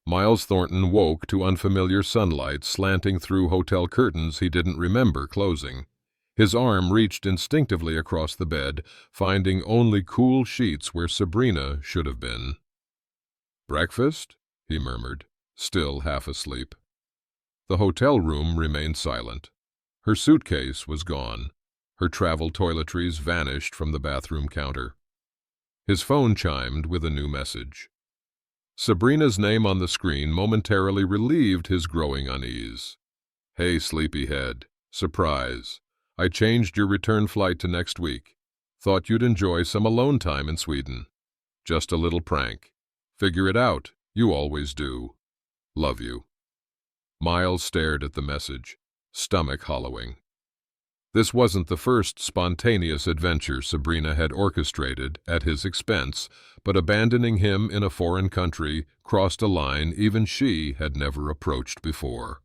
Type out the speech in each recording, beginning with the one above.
Miles Thornton woke to unfamiliar sunlight slanting through hotel curtains he didn't remember closing. His arm reached instinctively across the bed, finding only cool sheets where Sabrina should have been. "Breakfast?" he murmured, still half asleep. The hotel room remained silent. Her suitcase was gone. Her travel toiletries vanished from the bathroom counter. His phone chimed with a new message. Sabrina's name on the screen momentarily relieved his growing unease. "Hey, sleepyhead. Surprise. I changed your return flight to next week. Thought you'd enjoy some alone time in Sweden. Just a little prank. Figure it out. You always do. Love you." Miles stared at the message, stomach hollowing. This wasn't the first spontaneous adventure Sabrina had orchestrated at his expense, but abandoning him in a foreign country crossed a line even she had never approached before.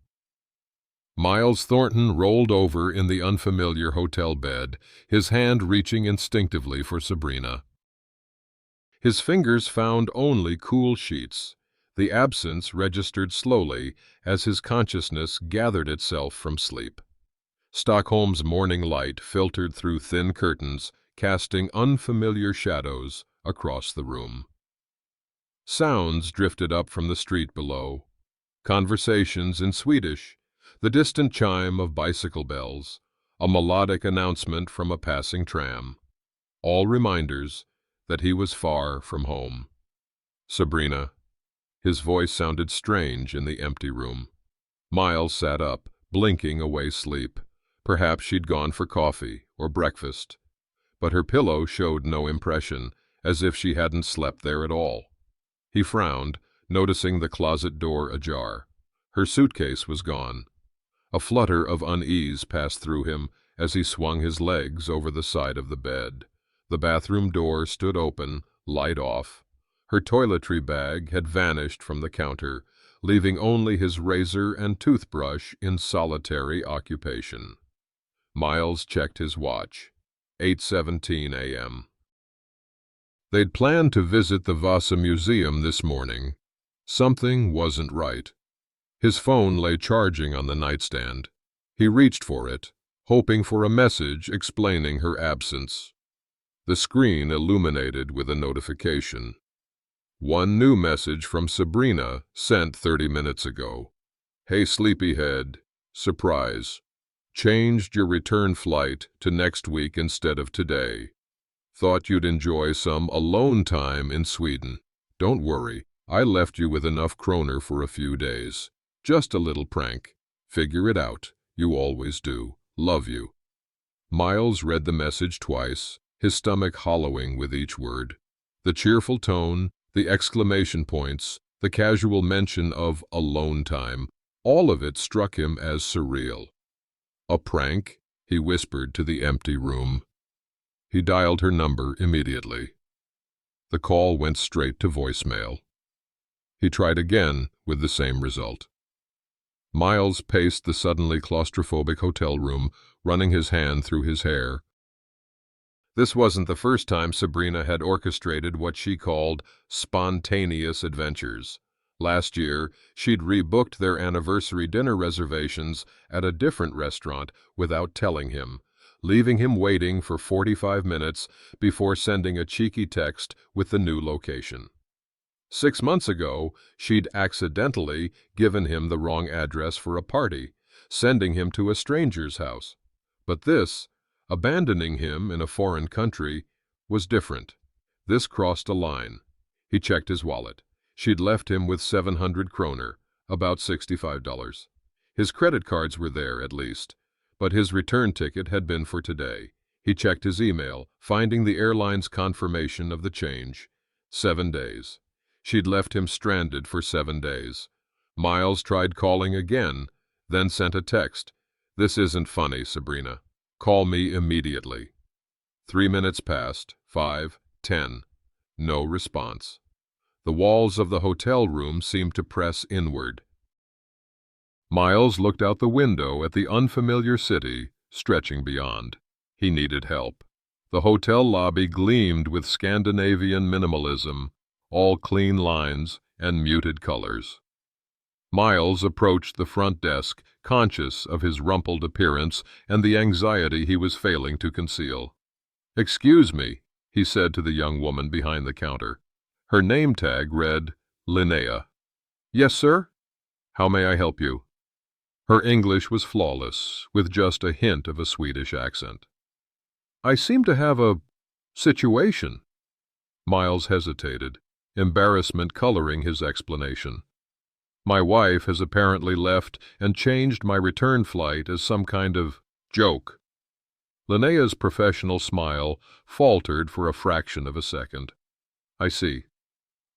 Miles Thornton rolled over in the unfamiliar hotel bed, his hand reaching instinctively for Sabrina. His fingers found only cool sheets. The absence registered slowly as his consciousness gathered itself from sleep. Stockholm's morning light filtered through thin curtains, casting unfamiliar shadows across the room. Sounds drifted up from the street below. Conversations in Swedish, the distant chime of bicycle bells, a melodic announcement from a passing tram. All reminders that he was far from home. "Sabrina." His voice sounded strange in the empty room. Miles sat up, blinking away sleep. Perhaps she'd gone for coffee or breakfast. But her pillow showed no impression, as if she hadn't slept there at all. He frowned, noticing the closet door ajar. Her suitcase was gone. A flutter of unease passed through him as he swung his legs over the side of the bed. The bathroom door stood open, light off. Her toiletry bag had vanished from the counter, leaving only his razor and toothbrush in solitary occupation. Miles checked his watch. 8:17 a.m. They'd planned to visit the Vasa Museum this morning. Something wasn't right. His phone lay charging on the nightstand. He reached for it, hoping for a message explaining her absence. The screen illuminated with a notification. One new message from Sabrina, sent 30 minutes ago. "Hey, sleepyhead. Surprise. Changed your return flight to next week instead of today. Thought you'd enjoy some alone time in Sweden. Don't worry, I left you with enough kroner for a few days. Just a little prank. Figure it out. You always do. Love you." Miles read the message twice, his stomach hollowing with each word. The cheerful tone, the exclamation points, the casual mention of alone time, all of it struck him as surreal. "A prank?" he whispered to the empty room. He dialed her number immediately. The call went straight to voicemail. He tried again with the same result. Miles paced the suddenly claustrophobic hotel room, running his hand through his hair. This wasn't the first time Sabrina had orchestrated what she called spontaneous adventures. Last year, she'd rebooked their anniversary dinner reservations at a different restaurant without telling him, leaving him waiting for 45 minutes before sending a cheeky text with the new location. 6 months ago, she'd accidentally given him the wrong address for a party, sending him to a stranger's house. But this, abandoning him in a foreign country, was different. This crossed a line. He checked his wallet. She'd left him with 700 kroner, about $65. His credit cards were there, at least, but his return ticket had been for today. He checked his email, finding the airline's confirmation of the change. 7 days. She'd left him stranded for 7 days. Miles tried calling again, then sent a text. "This isn't funny, Sabrina. Call me immediately." 3 minutes passed, 5, 10. No response. The walls of the hotel room seemed to press inward. Miles looked out the window at the unfamiliar city stretching beyond. He needed help. The hotel lobby gleamed with Scandinavian minimalism, all clean lines and muted colors. Miles approached the front desk, conscious of his rumpled appearance and the anxiety he was failing to conceal. "Excuse me," he said to the young woman behind the counter. Her name tag read Linnea. "Yes, sir? How may I help you?" Her English was flawless, with just a hint of a Swedish accent. "I seem to have a situation." Miles hesitated, embarrassment coloring his explanation. "My wife has apparently left and changed my return flight as some kind of joke." Linnea's professional smile faltered for a fraction of a second. "I see.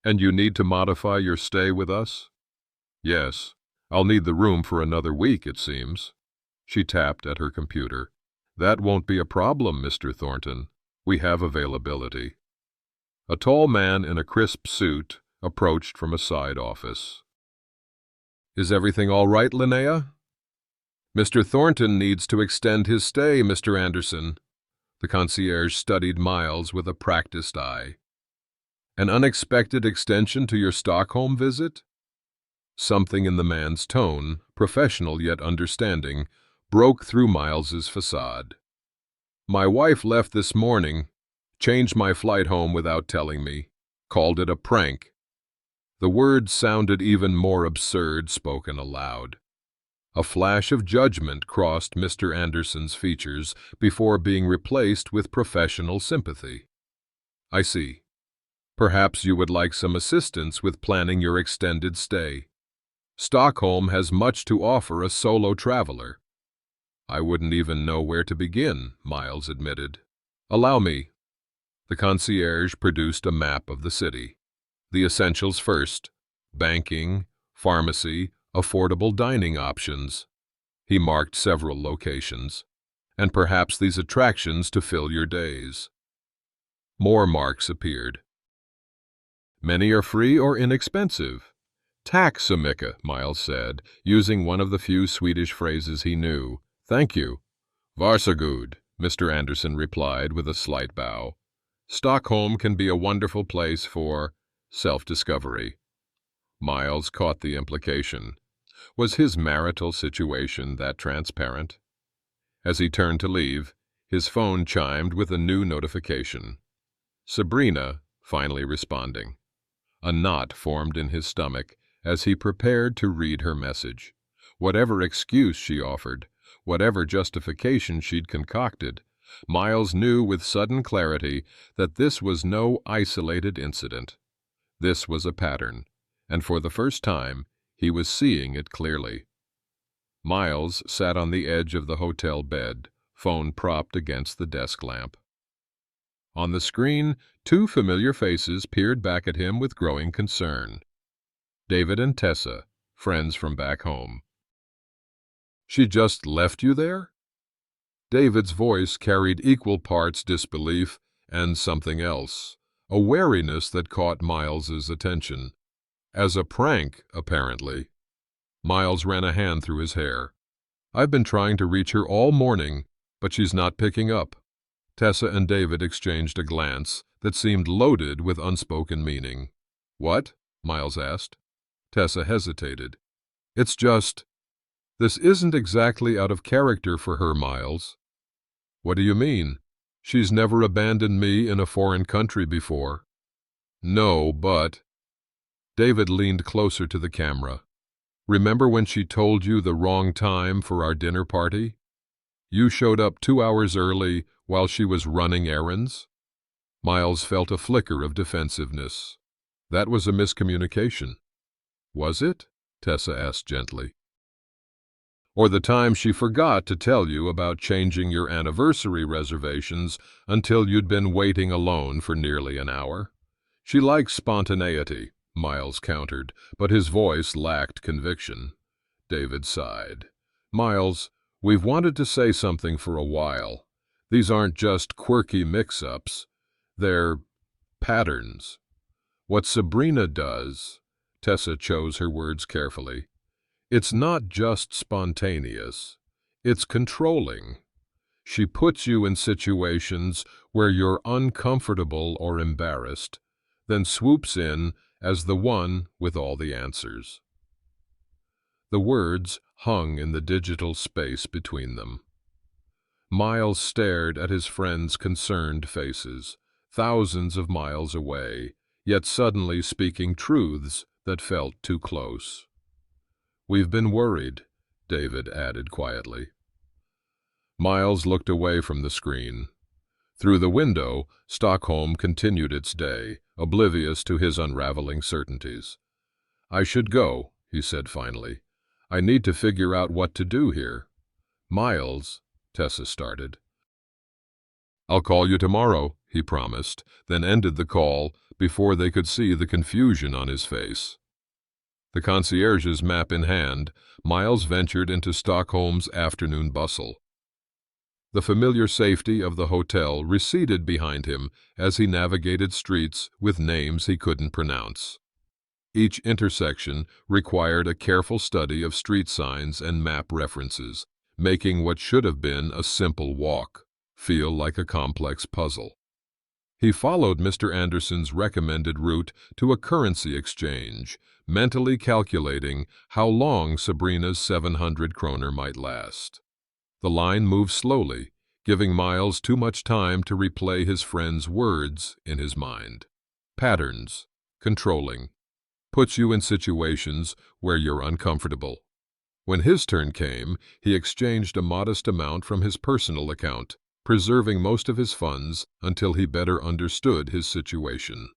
And you need to modify your stay with us?" "Yes. I'll need the room for another week, it seems." She tapped at her computer. "That won't be a problem, Mr. Thornton. We have availability." A tall man in a crisp suit approached from a side office. "Is everything all right, Linnea?" "Mr. Thornton needs to extend his stay, Mr. Anderson." The concierge studied Miles with a practiced eye. "An unexpected extension to your Stockholm visit?" Something in the man's tone, professional yet understanding, broke through Miles's facade. "My wife left this morning, changed my flight home without telling me, called it a prank." The words sounded even more absurd spoken aloud. A flash of judgment crossed Mr. Anderson's features before being replaced with professional sympathy. "I see. Perhaps you would like some assistance with planning your extended stay. Stockholm has much to offer a solo traveler." "I wouldn't even know where to begin," Miles admitted. "Allow me." The concierge produced a map of the city. The essentials first: banking, pharmacy, affordable dining options. He marked several locations. "And perhaps these attractions to fill your days." More marks appeared. "Many are free or inexpensive." "Tax, Anika," Miles said, using one of the few Swedish phrases he knew. "Thank you." "Varsågod," Mr. Anderson replied with a slight bow. "Stockholm can be a wonderful place for self-discovery." Miles caught the implication. Was his marital situation that transparent? As he turned to leave, his phone chimed with a new notification. Sabrina finally responding. A knot formed in his stomach as he prepared to read her message. Whatever excuse she offered, whatever justification she'd concocted, Miles knew with sudden clarity that this was no isolated incident. This was a pattern, and for the first time, he was seeing it clearly. Miles sat on the edge of the hotel bed, phone propped against the desk lamp. On the screen, two familiar faces peered back at him with growing concern. David and Tessa, friends from back home. "She just left you there?" David's voice carried equal parts disbelief and something else, a wariness that caught Miles's attention. "As a prank, apparently." Miles ran a hand through his hair. "I've been trying to reach her all morning, but she's not picking up." Tessa and David exchanged a glance that seemed loaded with unspoken meaning. "What?" Miles asked. Tessa hesitated. "It's just... This isn't exactly out of character for her, Miles." "What do you mean? She's never abandoned me in a foreign country before." "No, but..." David leaned closer to the camera. "Remember when she told you the wrong time for our dinner party? You showed up 2 hours early while she was running errands?" Miles felt a flicker of defensiveness. "That was a miscommunication." "Was it?" Tessa asked gently. "Or the time she forgot to tell you about changing your anniversary reservations until you'd been waiting alone for nearly an hour?" "She likes spontaneity," Miles countered, but his voice lacked conviction. David sighed. "Miles, we've wanted to say something for a while. These aren't just quirky mix-ups. They're patterns. What Sabrina does," Tessa chose her words carefully, "it's not just spontaneous. It's controlling. She puts you in situations where you're uncomfortable or embarrassed, then swoops in as the one with all the answers." The words hung in the digital space between them. Miles stared at his friends' concerned faces, thousands of miles away, yet suddenly speaking truths that felt too close. "We've been worried," David added quietly. Miles looked away from the screen. Through the window, Stockholm continued its day, oblivious to his unraveling certainties. "I should go," he said finally. "I need to figure out what to do here." "Miles," Tessa started. "I'll call you tomorrow," he promised, then ended the call before they could see the confusion on his face. The concierge's map in hand, Miles ventured into Stockholm's afternoon bustle. The familiar safety of the hotel receded behind him as he navigated streets with names he couldn't pronounce. Each intersection required a careful study of street signs and map references, making what should have been a simple walk feel like a complex puzzle. He followed Mr. Anderson's recommended route to a currency exchange, mentally calculating how long Sabrina's 700 kroner might last. The line moved slowly, giving Miles too much time to replay his friend's words in his mind. Patterns, controlling, puts you in situations where you're uncomfortable. When his turn came, he exchanged a modest amount from his personal account, preserving most of his funds until he better understood his situation.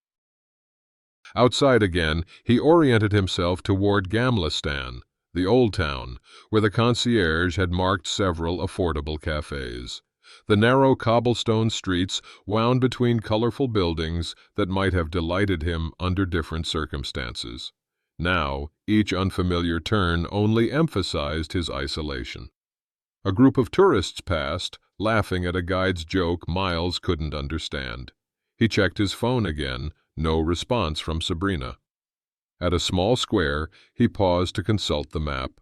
Outside again, he oriented himself toward Gamla, the old town, where the concierge had marked several affordable cafes. The narrow cobblestone streets wound between colorful buildings that might have delighted him under different circumstances. Now, each unfamiliar turn only emphasized his isolation. A group of tourists passed, laughing at a guide's joke Miles couldn't understand. He checked his phone again, no response from Sabrina. At a small square, he paused to consult the map.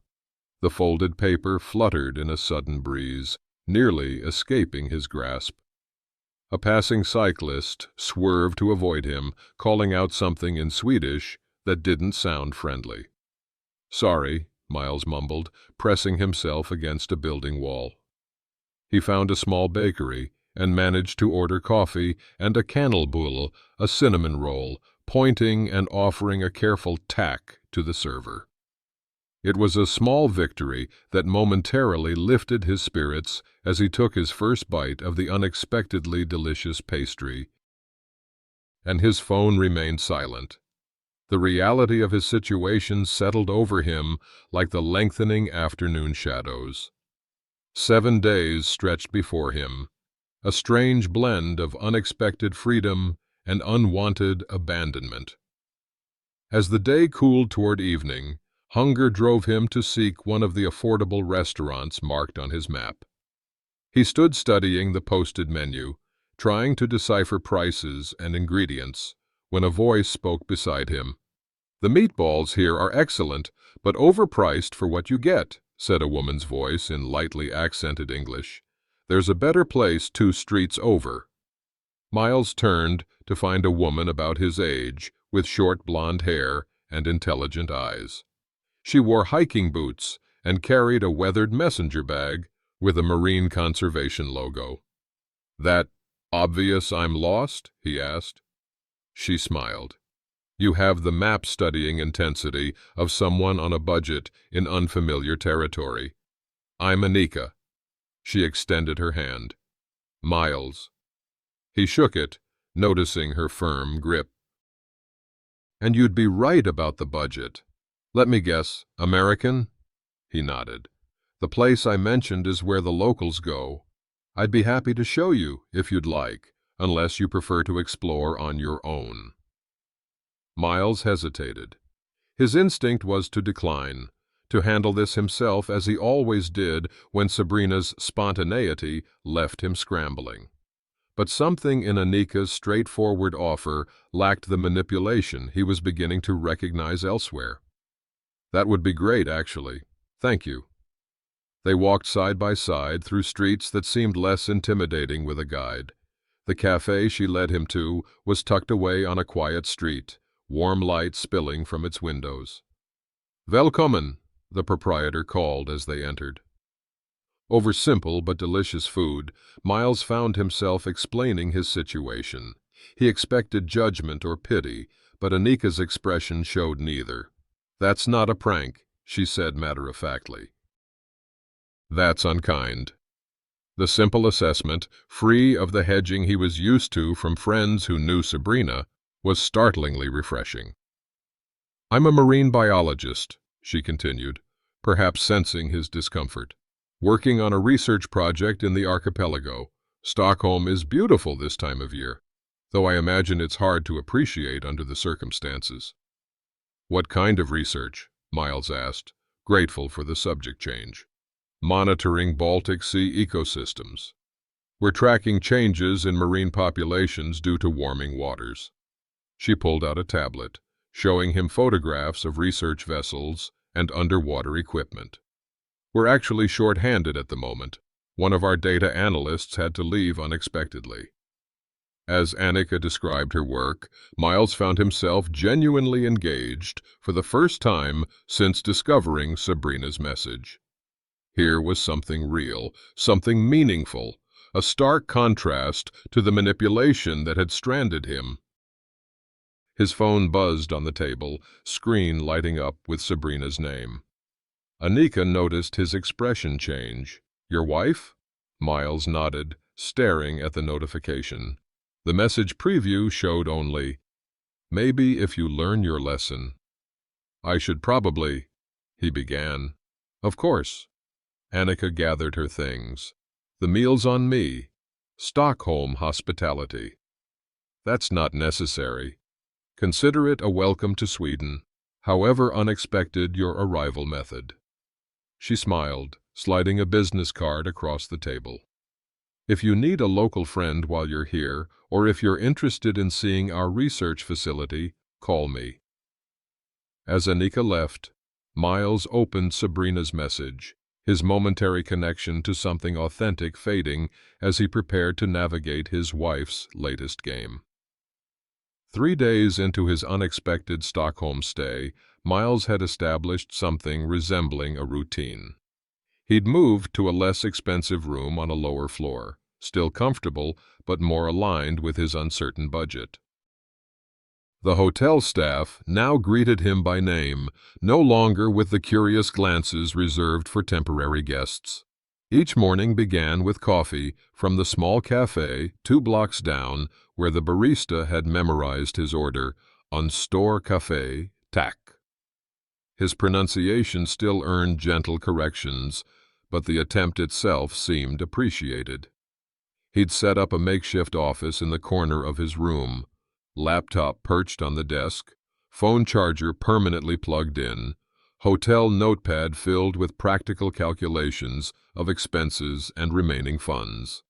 The folded paper fluttered in a sudden breeze, nearly escaping his grasp. A passing cyclist swerved to avoid him, calling out something in Swedish that didn't sound friendly. "Sorry," Miles mumbled, pressing himself against a building wall. He found a small bakery and managed to order coffee and a kanelbulle, a cinnamon roll, pointing and offering a careful tack to the server. It was a small victory that momentarily lifted his spirits as he took his first bite of the unexpectedly delicious pastry, and his phone remained silent. The reality of his situation settled over him like the lengthening afternoon shadows. 7 days stretched before him, a strange blend of unexpected freedom and unwanted abandonment. As the day cooled toward evening, hunger drove him to seek one of the affordable restaurants marked on his map. He stood studying the posted menu, trying to decipher prices and ingredients, when a voice spoke beside him. "The meatballs here are excellent, but overpriced for what you get," said a woman's voice in lightly accented English. "There's a better place 2 streets over." Miles turned to find a woman about his age, with short blonde hair and intelligent eyes. She wore hiking boots and carried a weathered messenger bag with a marine conservation logo. "That obvious I'm lost?" he asked. She smiled. "You have the map-studying intensity of someone on a budget in unfamiliar territory. I'm Anika." She extended her hand. "Miles." He shook it, noticing her firm grip. "And you'd be right about the budget. Let me guess, American?" He nodded. "The place I mentioned is where the locals go. I'd be happy to show you, if you'd like, unless you prefer to explore on your own." Miles hesitated. His instinct was to decline, to handle this himself as he always did when Sabrina's spontaneity left him scrambling. But something in Anika's straightforward offer lacked the manipulation he was beginning to recognize elsewhere. "That would be great, actually. Thank you." They walked side by side through streets that seemed less intimidating with a guide. The cafe she led him to was tucked away on a quiet street, warm light spilling from its windows. "Velkommen," the proprietor called as they entered. Over simple but delicious food, Miles found himself explaining his situation. He expected judgment or pity, but Anika's expression showed neither. "That's not a prank," she said matter-of-factly. "That's unkind." The simple assessment, free of the hedging he was used to from friends who knew Sabrina, was startlingly refreshing. "I'm a marine biologist," she continued, perhaps sensing his discomfort, "working on a research project in the archipelago. Stockholm is beautiful this time of year, though I imagine it's hard to appreciate under the circumstances." "What kind of research?" Miles asked, grateful for the subject change. "Monitoring Baltic Sea ecosystems. We're tracking changes in marine populations due to warming waters." She pulled out a tablet, showing him photographs of research vessels and underwater equipment. "We're actually short-handed at the moment. One of our data analysts had to leave unexpectedly." As Anika described her work, Miles found himself genuinely engaged for the first time since discovering Sabrina's message. Here was something real, something meaningful, a stark contrast to the manipulation that had stranded him. His phone buzzed on the table, screen lighting up with Sabrina's name. Anika noticed his expression change. "Your wife?" Miles nodded, staring at the notification. The message preview showed only, "Maybe if you learn your lesson." "I should probably," he began. "Of course." Anika gathered her things. "The meal's on me. Stockholm hospitality." "That's not necessary. Consider it a welcome to Sweden, however unexpected your arrival method." She smiled, sliding a business card across the table. "If you need a local friend while you're here, or if you're interested in seeing our research facility, call me." As Anika left, Miles opened Sabrina's message, his momentary connection to something authentic fading as he prepared to navigate his wife's latest game. 3 days into his unexpected Stockholm stay, Miles had established something resembling a routine. He'd moved to a less expensive room on a lower floor, still comfortable but more aligned with his uncertain budget. The hotel staff now greeted him by name, no longer with the curious glances reserved for temporary guests. Each morning began with coffee from the small cafe 2 blocks down where the barista had memorized his order, "Un stor café, tack." His pronunciation still earned gentle corrections, but the attempt itself seemed appreciated. He'd set up a makeshift office in the corner of his room, laptop perched on the desk, phone charger permanently plugged in, hotel notepad filled with practical calculations of expenses and remaining funds.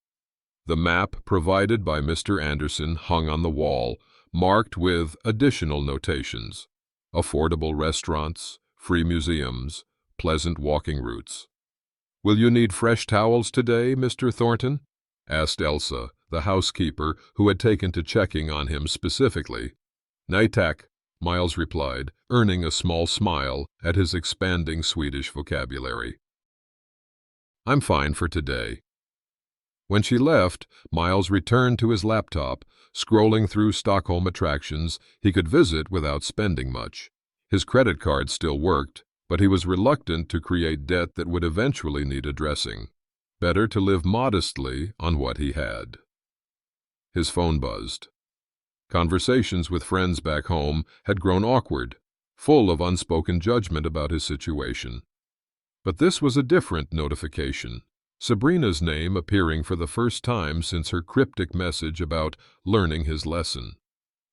The map provided by Mr. Anderson hung on the wall, marked with additional notations: affordable restaurants, free museums, pleasant walking routes. "Will you need fresh towels today, Mr. Thornton?" asked Elsa, the housekeeper who had taken to checking on him specifically. "Nej tack," Miles replied, earning a small smile at his expanding Swedish vocabulary. "I'm fine for today." When she left, Miles returned to his laptop, scrolling through Stockholm attractions he could visit without spending much. His credit card still worked, but he was reluctant to create debt that would eventually need addressing. Better to live modestly on what he had. His phone buzzed. Conversations with friends back home had grown awkward, full of unspoken judgment about his situation. But this was a different notification, Sabrina's name appearing for the first time since her cryptic message about learning his lesson.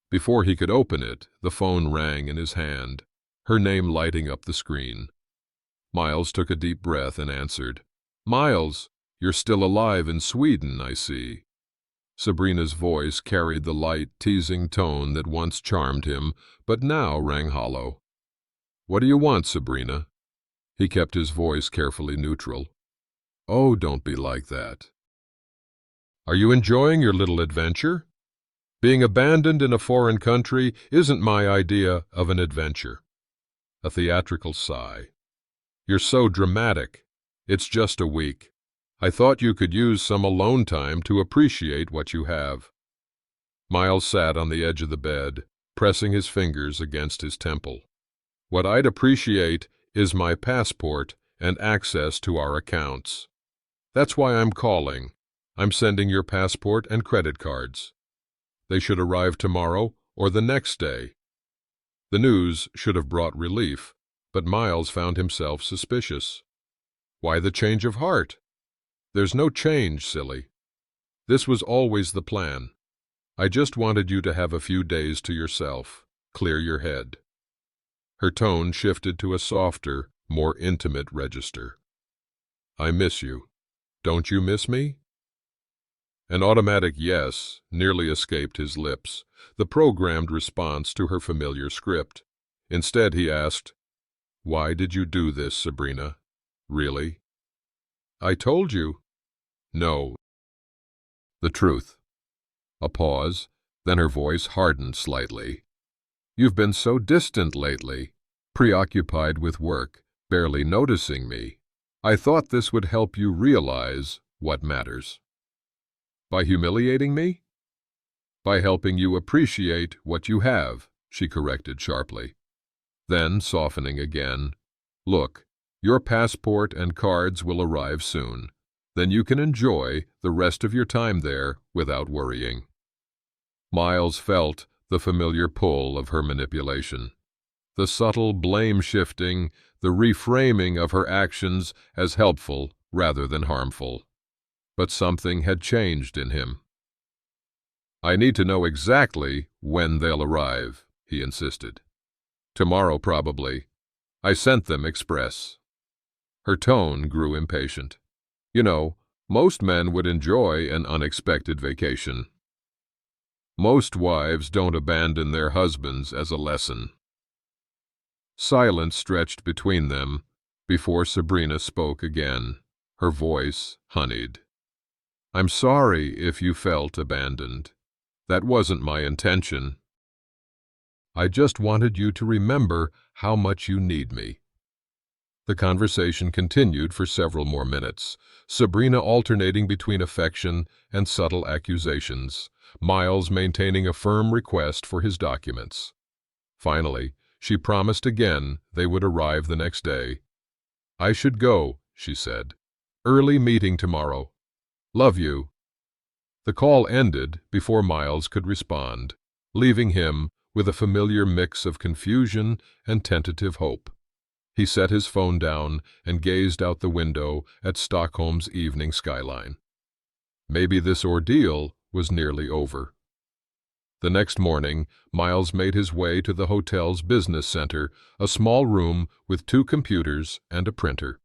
Before he could open it, the phone rang in his hand, her name lighting up the screen. Miles took a deep breath and answered. "Miles, you're still alive in Sweden, I see." Sabrina's voice carried the light, teasing tone that once charmed him, but now rang hollow. "What do you want, Sabrina?" He kept his voice carefully neutral. "Oh, don't be like that." "Are you enjoying your little adventure?" "Being abandoned in a foreign country isn't my idea of an adventure." A theatrical sigh. You're so dramatic. It's just a week. I thought you could use some alone time to appreciate what you have." Miles sat on the edge of the bed, pressing his fingers against his temple. "What I'd appreciate is my passport and access to our accounts. That's why I'm calling. I'm sending your passport and credit cards. They should arrive tomorrow or the next day." The news should have brought relief, but Miles found himself suspicious. "Why the change of heart?" "There's no change, silly. This was always the plan. I just wanted you to have a few days to yourself, clear your head." Her tone shifted to a softer, more intimate register. "I miss you. Don't you miss me?" An automatic yes nearly escaped his lips, the programmed response to her familiar script. Instead, he asked, "Why did you do this, Sabrina? Really?" "I told you." "No." "The truth." A pause, then her voice hardened slightly. "You've been so distant lately, preoccupied with work, barely noticing me. I thought this would help you realize what matters." "By humiliating me?" "By helping you appreciate what you have," she corrected sharply. Then, softening again, "Look, your passport and cards will arrive soon. Then you can enjoy the rest of your time there without worrying." Miles felt the familiar pull of her manipulation. The subtle blame-shifting, the reframing of her actions as helpful rather than harmful. But something had changed in him. "I need to know exactly when they'll arrive," he insisted. "Tomorrow, probably. I sent them express." Her tone grew impatient. "You know, most men would enjoy an unexpected vacation. Most wives don't abandon their husbands as a lesson." Silence stretched between them before Sabrina spoke again, her voice honeyed. "I'm sorry if you felt abandoned. That wasn't my intention. I just wanted you to remember how much you need me." The conversation continued for several more minutes, Sabrina alternating between affection and subtle accusations, Miles maintaining a firm request for his documents. Finally, she promised again they would arrive the next day. "I should go," she said. "Early meeting tomorrow. Love you." The call ended before Miles could respond, leaving him with a familiar mix of confusion and tentative hope. He set his phone down and gazed out the window at Stockholm's evening skyline. Maybe this ordeal was nearly over. The next morning, Miles made his way to the hotel's business center, a small room with 2 computers and a printer.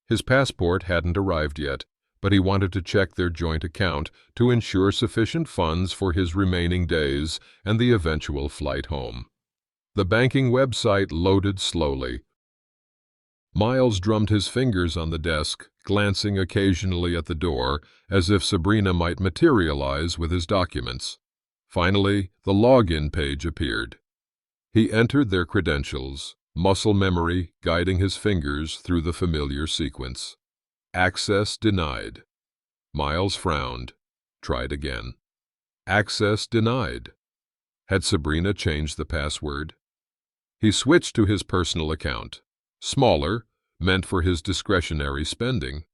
His passport hadn't arrived yet, but he wanted to check their joint account to ensure sufficient funds for his remaining days and the eventual flight home. The banking website loaded slowly. Miles drummed his fingers on the desk, glancing occasionally at the door, as if Sabrina might materialize with his documents. Finally, the login page appeared. He entered their credentials, muscle memory guiding his fingers through the familiar sequence. Access denied. Miles frowned, tried again. Access denied. Had Sabrina changed the password? He switched to his personal account. Smaller, meant for his discretionary spending.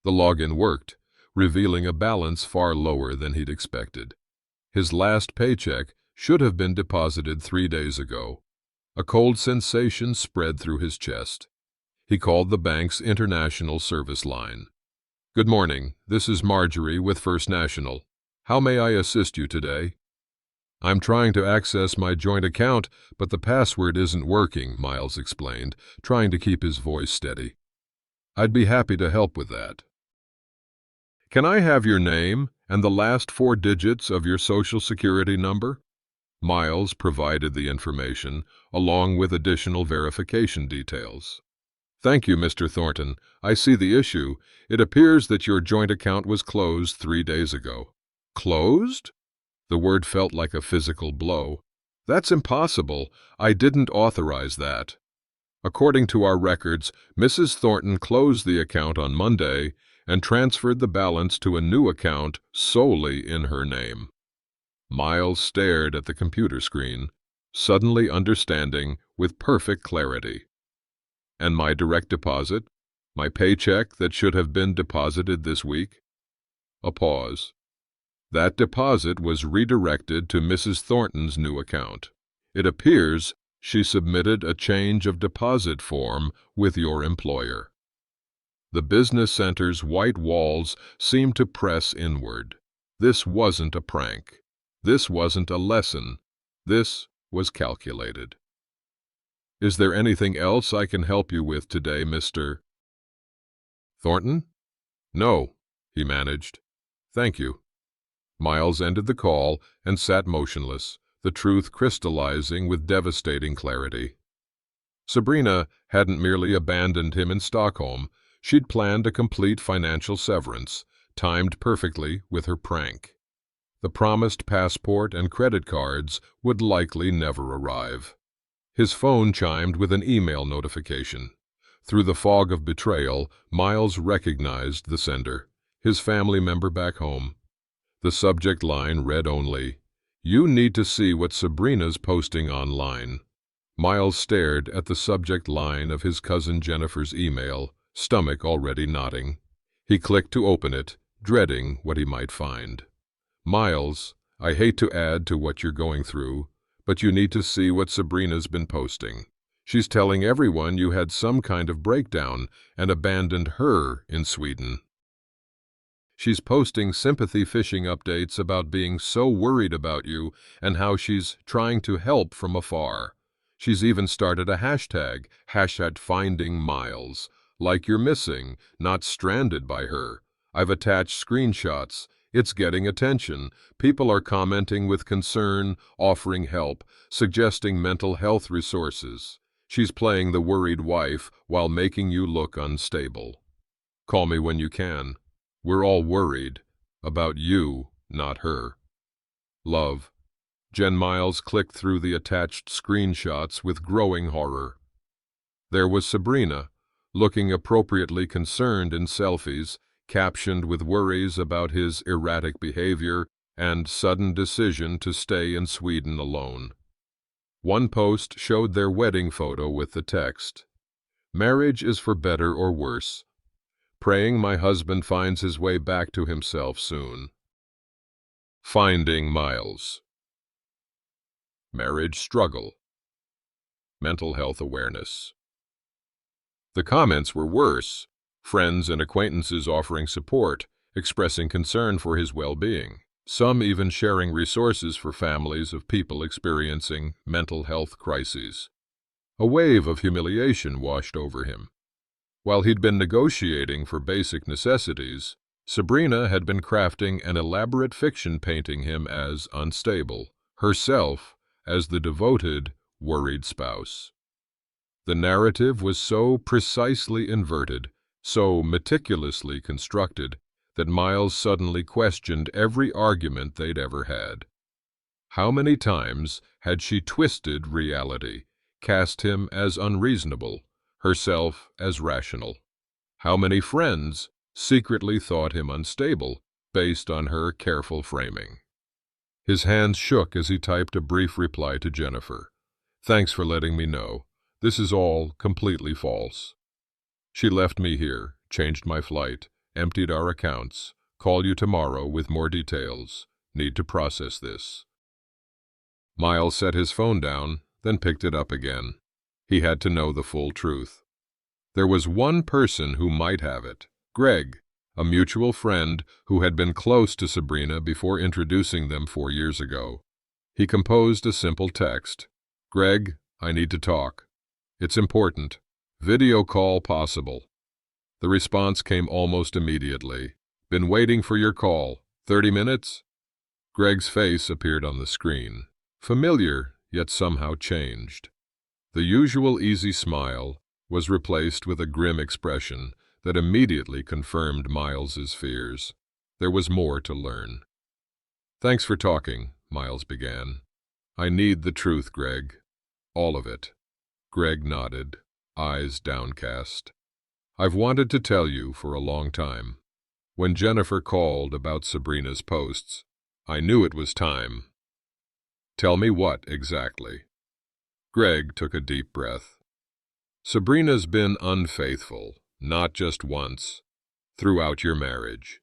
The login worked, revealing a balance far lower than he'd expected. His last paycheck should have been deposited 3 days ago. A cold sensation spread through his chest. He called the bank's international service line. "Good morning. This is Marjorie with First National. How may I assist you today?" "I'm trying to access my joint account, but the password isn't working," Miles explained, trying to keep his voice steady. "I'd be happy to help with that." "Can I have your name and the last 4 digits of your Social Security number?" Miles provided the information, along with additional verification details. "Thank you, Mr. Thornton. I see the issue. It appears that your joint account was closed 3 days ago." "Closed?" The word felt like a physical blow. "That's impossible. I didn't authorize that." According to our records, Mrs. Thornton closed the account on Monday and transferred the balance to a new account solely in her name. Miles stared at the computer screen, suddenly understanding with perfect clarity. And my direct deposit? My paycheck that should have been deposited this week? A pause. That deposit was redirected to Mrs. Thornton's new account. It appears she submitted a change of deposit form with your employer. The business center's white walls seemed to press inward. This wasn't a prank. This wasn't a lesson. This was calculated. Is there anything else I can help you with today, Mr. Thornton? No, he managed. Thank you. Miles ended the call and sat motionless, the truth crystallizing with devastating clarity. Sabrina hadn't merely abandoned him in Stockholm. She'd planned a complete financial severance, timed perfectly with her prank. The promised passport and credit cards would likely never arrive. His phone chimed with an email notification. Through the fog of betrayal, Miles recognized the sender, his family member back home. The subject line read only, "You need to see what Sabrina's posting online." Miles stared at the subject line of his cousin Jennifer's email, stomach already knotting. He clicked to open it, dreading what he might find. "Miles, I hate to add to what you're going through, but you need to see what Sabrina's been posting. She's telling everyone you had some kind of breakdown and abandoned her in Sweden. She's posting sympathy phishing updates about being so worried about you and how she's trying to help from afar. She's even started a hashtag #FindingMiles, like you're missing, not stranded by her. I've attached screenshots. It's getting attention. People are commenting with concern, offering help, suggesting mental health resources. She's playing the worried wife while making you look unstable. Call me when you can. We're all worried about you, not her. Love." Jen Miles clicked through the attached screenshots with growing horror. There was Sabrina, looking appropriately concerned in selfies, captioned with worries about his erratic behavior and sudden decision to stay in Sweden alone. One post showed their wedding photo with the text, "Marriage is for better or worse. Praying my husband finds his way back to himself soon." Finding Miles. Marriage struggle. Mental health awareness. The comments were worse. Friends and acquaintances offering support, expressing concern for his well-being. Some even sharing resources for families of people experiencing mental health crises. A wave of humiliation washed over him. While he'd been negotiating for basic necessities, Sabrina had been crafting an elaborate fiction painting him as unstable, herself as the devoted, worried spouse. The narrative was so precisely inverted, so meticulously constructed, that Miles suddenly questioned every argument they'd ever had. How many times had she twisted reality, cast him as unreasonable, herself as rational? How many friends secretly thought him unstable based on her careful framing? His hands shook as he typed a brief reply to Jennifer. "Thanks for letting me know. This is all completely false. She left me here, changed my flight, emptied our accounts. Call you tomorrow with more details. Need to process this." Miles set his phone down, then picked it up again. He had to know the full truth. There was one person who might have it, Greg, a mutual friend who had been close to Sabrina before introducing them 4 years ago. He composed a simple text. "Greg, I need to talk. It's important. Video call possible." The response came almost immediately. "Been waiting for your call. 30 minutes?" Greg's face appeared on the screen. Familiar, yet somehow changed. The usual easy smile was replaced with a grim expression that immediately confirmed Miles's fears. There was more to learn. "Thanks for talking," Miles began. "I need the truth, Greg. All of it." Greg nodded. eyes downcast. "I've wanted to tell you for a long time. When Jennifer called about Sabrina's posts, I knew it was time." "Tell me what, exactly?" Greg took a deep breath. "Sabrina's been unfaithful, not just once, throughout your marriage."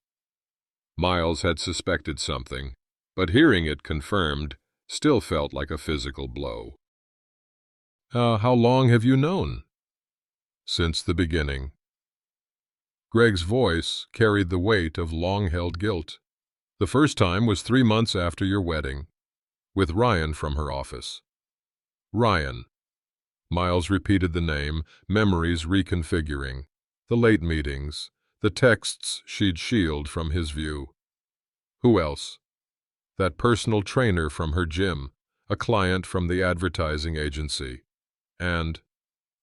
Miles had suspected something, but hearing it confirmed still felt like a physical blow. How long have you known?" "Since the beginning." Greg's voice carried the weight of long-held guilt. "The first time was 3 months after your wedding, with Ryan from her office." "Ryan." Miles repeated the name, memories reconfiguring. The late meetings, the texts she'd shielded from his view. "Who else?" "That personal trainer from her gym, a client from the advertising agency. And—"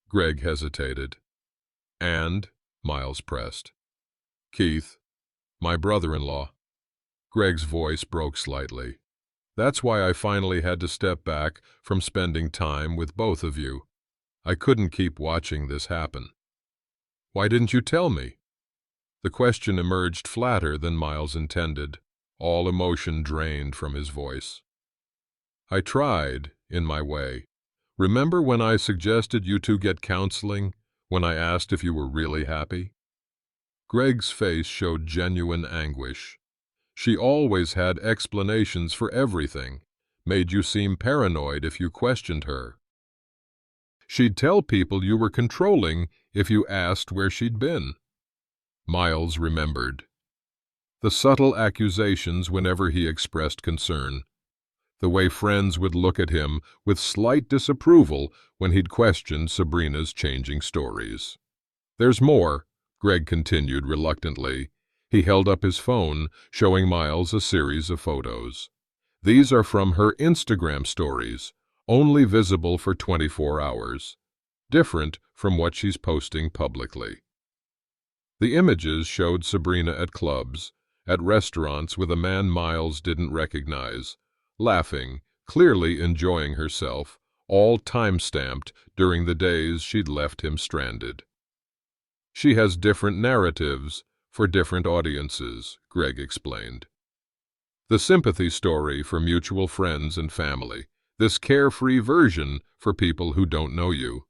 Greg hesitated. "And?" Miles pressed. "Keith, my brother-in-law." Greg's voice broke slightly. "That's why I finally had to step back from spending time with both of you. I couldn't keep watching this happen." "Why didn't you tell me?" The question emerged flatter than Miles intended, all emotion drained from his voice. "I tried, in my way. Remember when I suggested you two get counseling, when I asked if you were really happy?" Greg's face showed genuine anguish. "She always had explanations for everything, made you seem paranoid if you questioned her. She'd tell people you were controlling if you asked where she'd been." Miles remembered. The subtle accusations whenever he expressed concern. The way friends would look at him with slight disapproval when he'd questioned Sabrina's changing stories. "There's more," Greg continued reluctantly. He held up his phone, showing Miles a series of photos. "These are from her Instagram stories, only visible for 24 hours. Different from what she's posting publicly." The images showed Sabrina at clubs, at restaurants with a man Miles didn't recognize, laughing, clearly enjoying herself, all time-stamped during the days she'd left him stranded. "She has different narratives for different audiences," Greg explained. "The sympathy story for mutual friends and family, this carefree version for people who don't know you."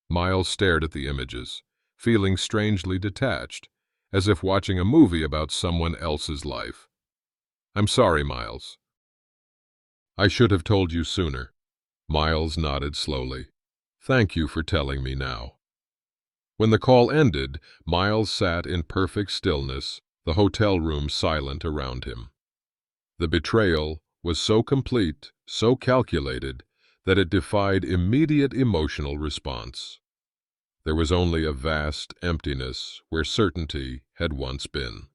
Miles stared at the images, feeling strangely detached, as if watching a movie about someone else's life. "I'm sorry, Miles." "I should have told you sooner." Miles nodded slowly. "Thank you for telling me now." When the call ended, Miles sat in perfect stillness, the hotel room silent around him. The betrayal was so complete, so calculated, that it defied immediate emotional response. There was only a vast emptiness where certainty had once been.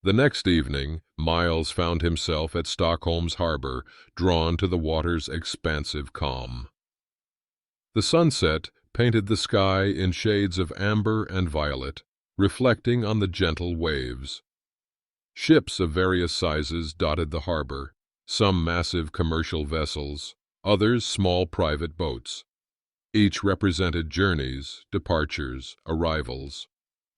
The next evening, Miles found himself at Stockholm's harbor, drawn to the water's expansive calm. The sunset painted the sky in shades of amber and violet, reflecting on the gentle waves. Ships of various sizes dotted the harbor, some massive commercial vessels, others small private boats. Each represented journeys, departures, arrivals.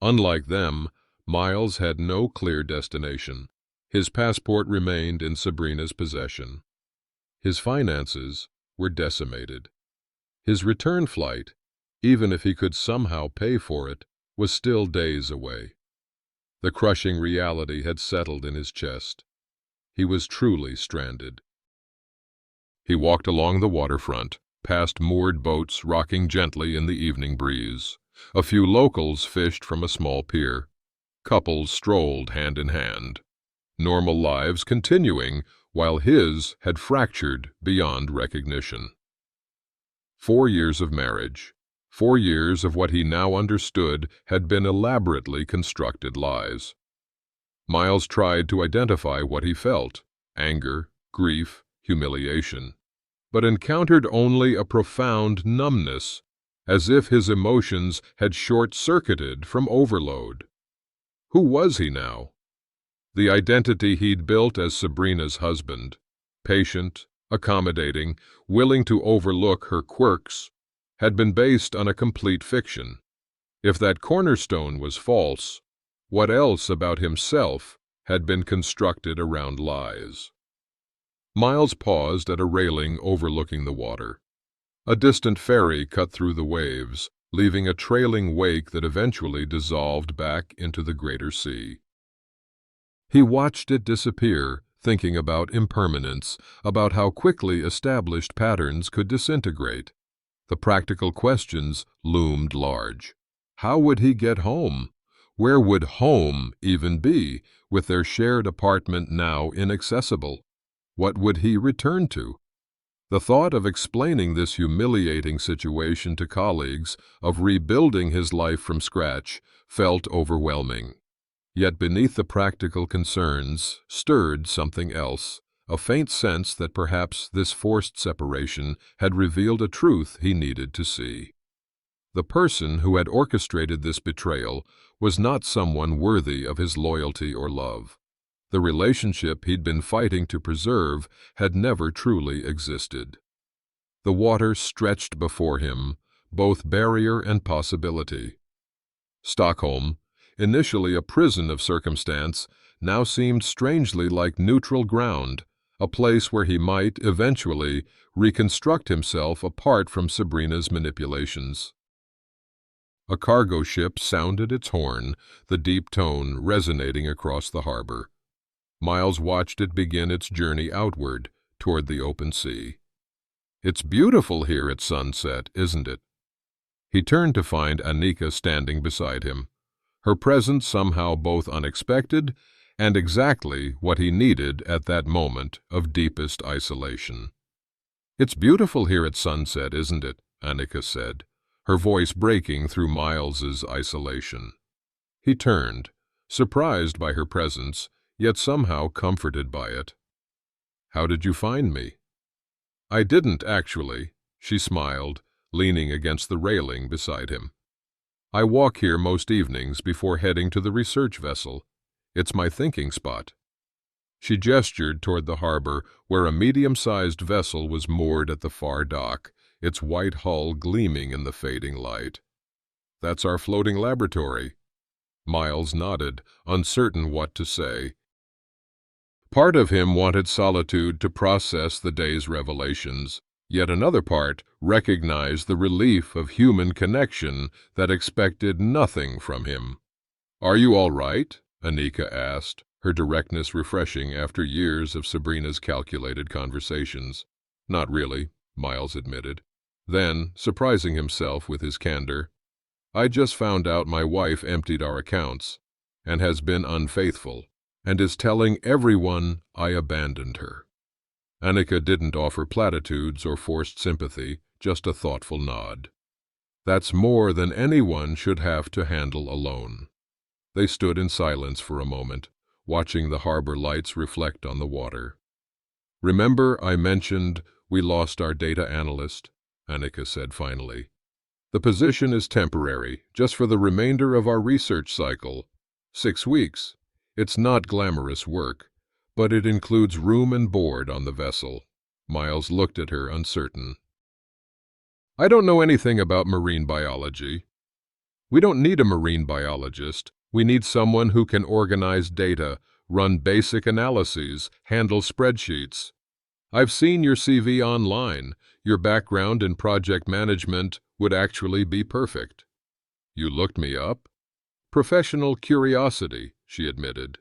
Unlike them, Miles had no clear destination. His passport remained in Sabrina's possession. His finances were decimated. His return flight, even if he could somehow pay for it, was still days away. The crushing reality had settled in his chest. He was truly stranded. He walked along the waterfront, past moored boats rocking gently in the evening breeze. A few locals fished from a small pier. Couples strolled hand in hand. Normal lives continuing while his had fractured beyond recognition. 4 years of marriage, 4 years of what he now understood had been elaborately constructed lies. Miles tried to identify what he felt: anger, grief, humiliation, but encountered only a profound numbness, as if his emotions had short-circuited from overload. Who was he now? The identity he'd built as Sabrina's husband, patient, accommodating, willing to overlook her quirks, had been based on a complete fiction. If that cornerstone was false, what else about himself had been constructed around lies? Miles paused at a railing overlooking the water. A distant ferry cut through the waves, leaving a trailing wake that eventually dissolved back into the greater sea. He watched it disappear, thinking about impermanence, about how quickly established patterns could disintegrate. The practical questions loomed large. How would he get home? Where would home even be, with their shared apartment now inaccessible? What would he return to? The thought of explaining this humiliating situation to colleagues, of rebuilding his life from scratch, felt overwhelming. Yet beneath the practical concerns stirred something else, a faint sense that perhaps this forced separation had revealed a truth he needed to see. The person who had orchestrated this betrayal was not someone worthy of his loyalty or love. The relationship he'd been fighting to preserve had never truly existed. The water stretched before him, both barrier and possibility. Stockholm, initially a prison of circumstance, now seemed strangely like neutral ground, a place where he might, eventually, reconstruct himself apart from Sabrina's manipulations. A cargo ship sounded its horn, the deep tone resonating across the harbor. Miles watched it begin its journey outward, toward the open sea. "It's beautiful here at sunset, isn't it?" He turned to find Anika standing beside him, her presence somehow both unexpected and exactly what he needed at that moment of deepest isolation. "It's beautiful here at sunset, isn't it?" Anika said, her voice breaking through Miles's isolation. He turned, surprised by her presence, yet somehow comforted by it. "How did you find me?" "I didn't, actually," she smiled, leaning against the railing beside him. "I walk here most evenings before heading to the research vessel. It's my thinking spot." She gestured toward the harbor, where a medium-sized vessel was moored at the far dock, its white hull gleaming in the fading light. "That's our floating laboratory." Miles nodded, uncertain what to say. Part of him wanted solitude to process the day's revelations, yet another part recognized the relief of human connection that expected nothing from him. "Are you all right?" Anika asked, her directness refreshing after years of Sabrina's calculated conversations. "Not really," Miles admitted. Then, surprising himself with his candor, "I just found out my wife emptied our accounts, and has been unfaithful, and is telling everyone I abandoned her." Anika didn't offer platitudes or forced sympathy, just a thoughtful nod. "That's more than anyone should have to handle alone." They stood in silence for a moment, watching the harbor lights reflect on the water. "Remember I mentioned we lost our data analyst?" Anika said finally. "The position is temporary, just for the remainder of our research cycle. 6 weeks. It's not glamorous work, but it includes room and board on the vessel." Miles looked at her, uncertain. "I don't know anything about marine biology." "We don't need a marine biologist. We need someone who can organize data, run basic analyses, handle spreadsheets. I've seen your CV online. Your background in project management would actually be perfect." "You looked me up?" "Professional curiosity," she admitted.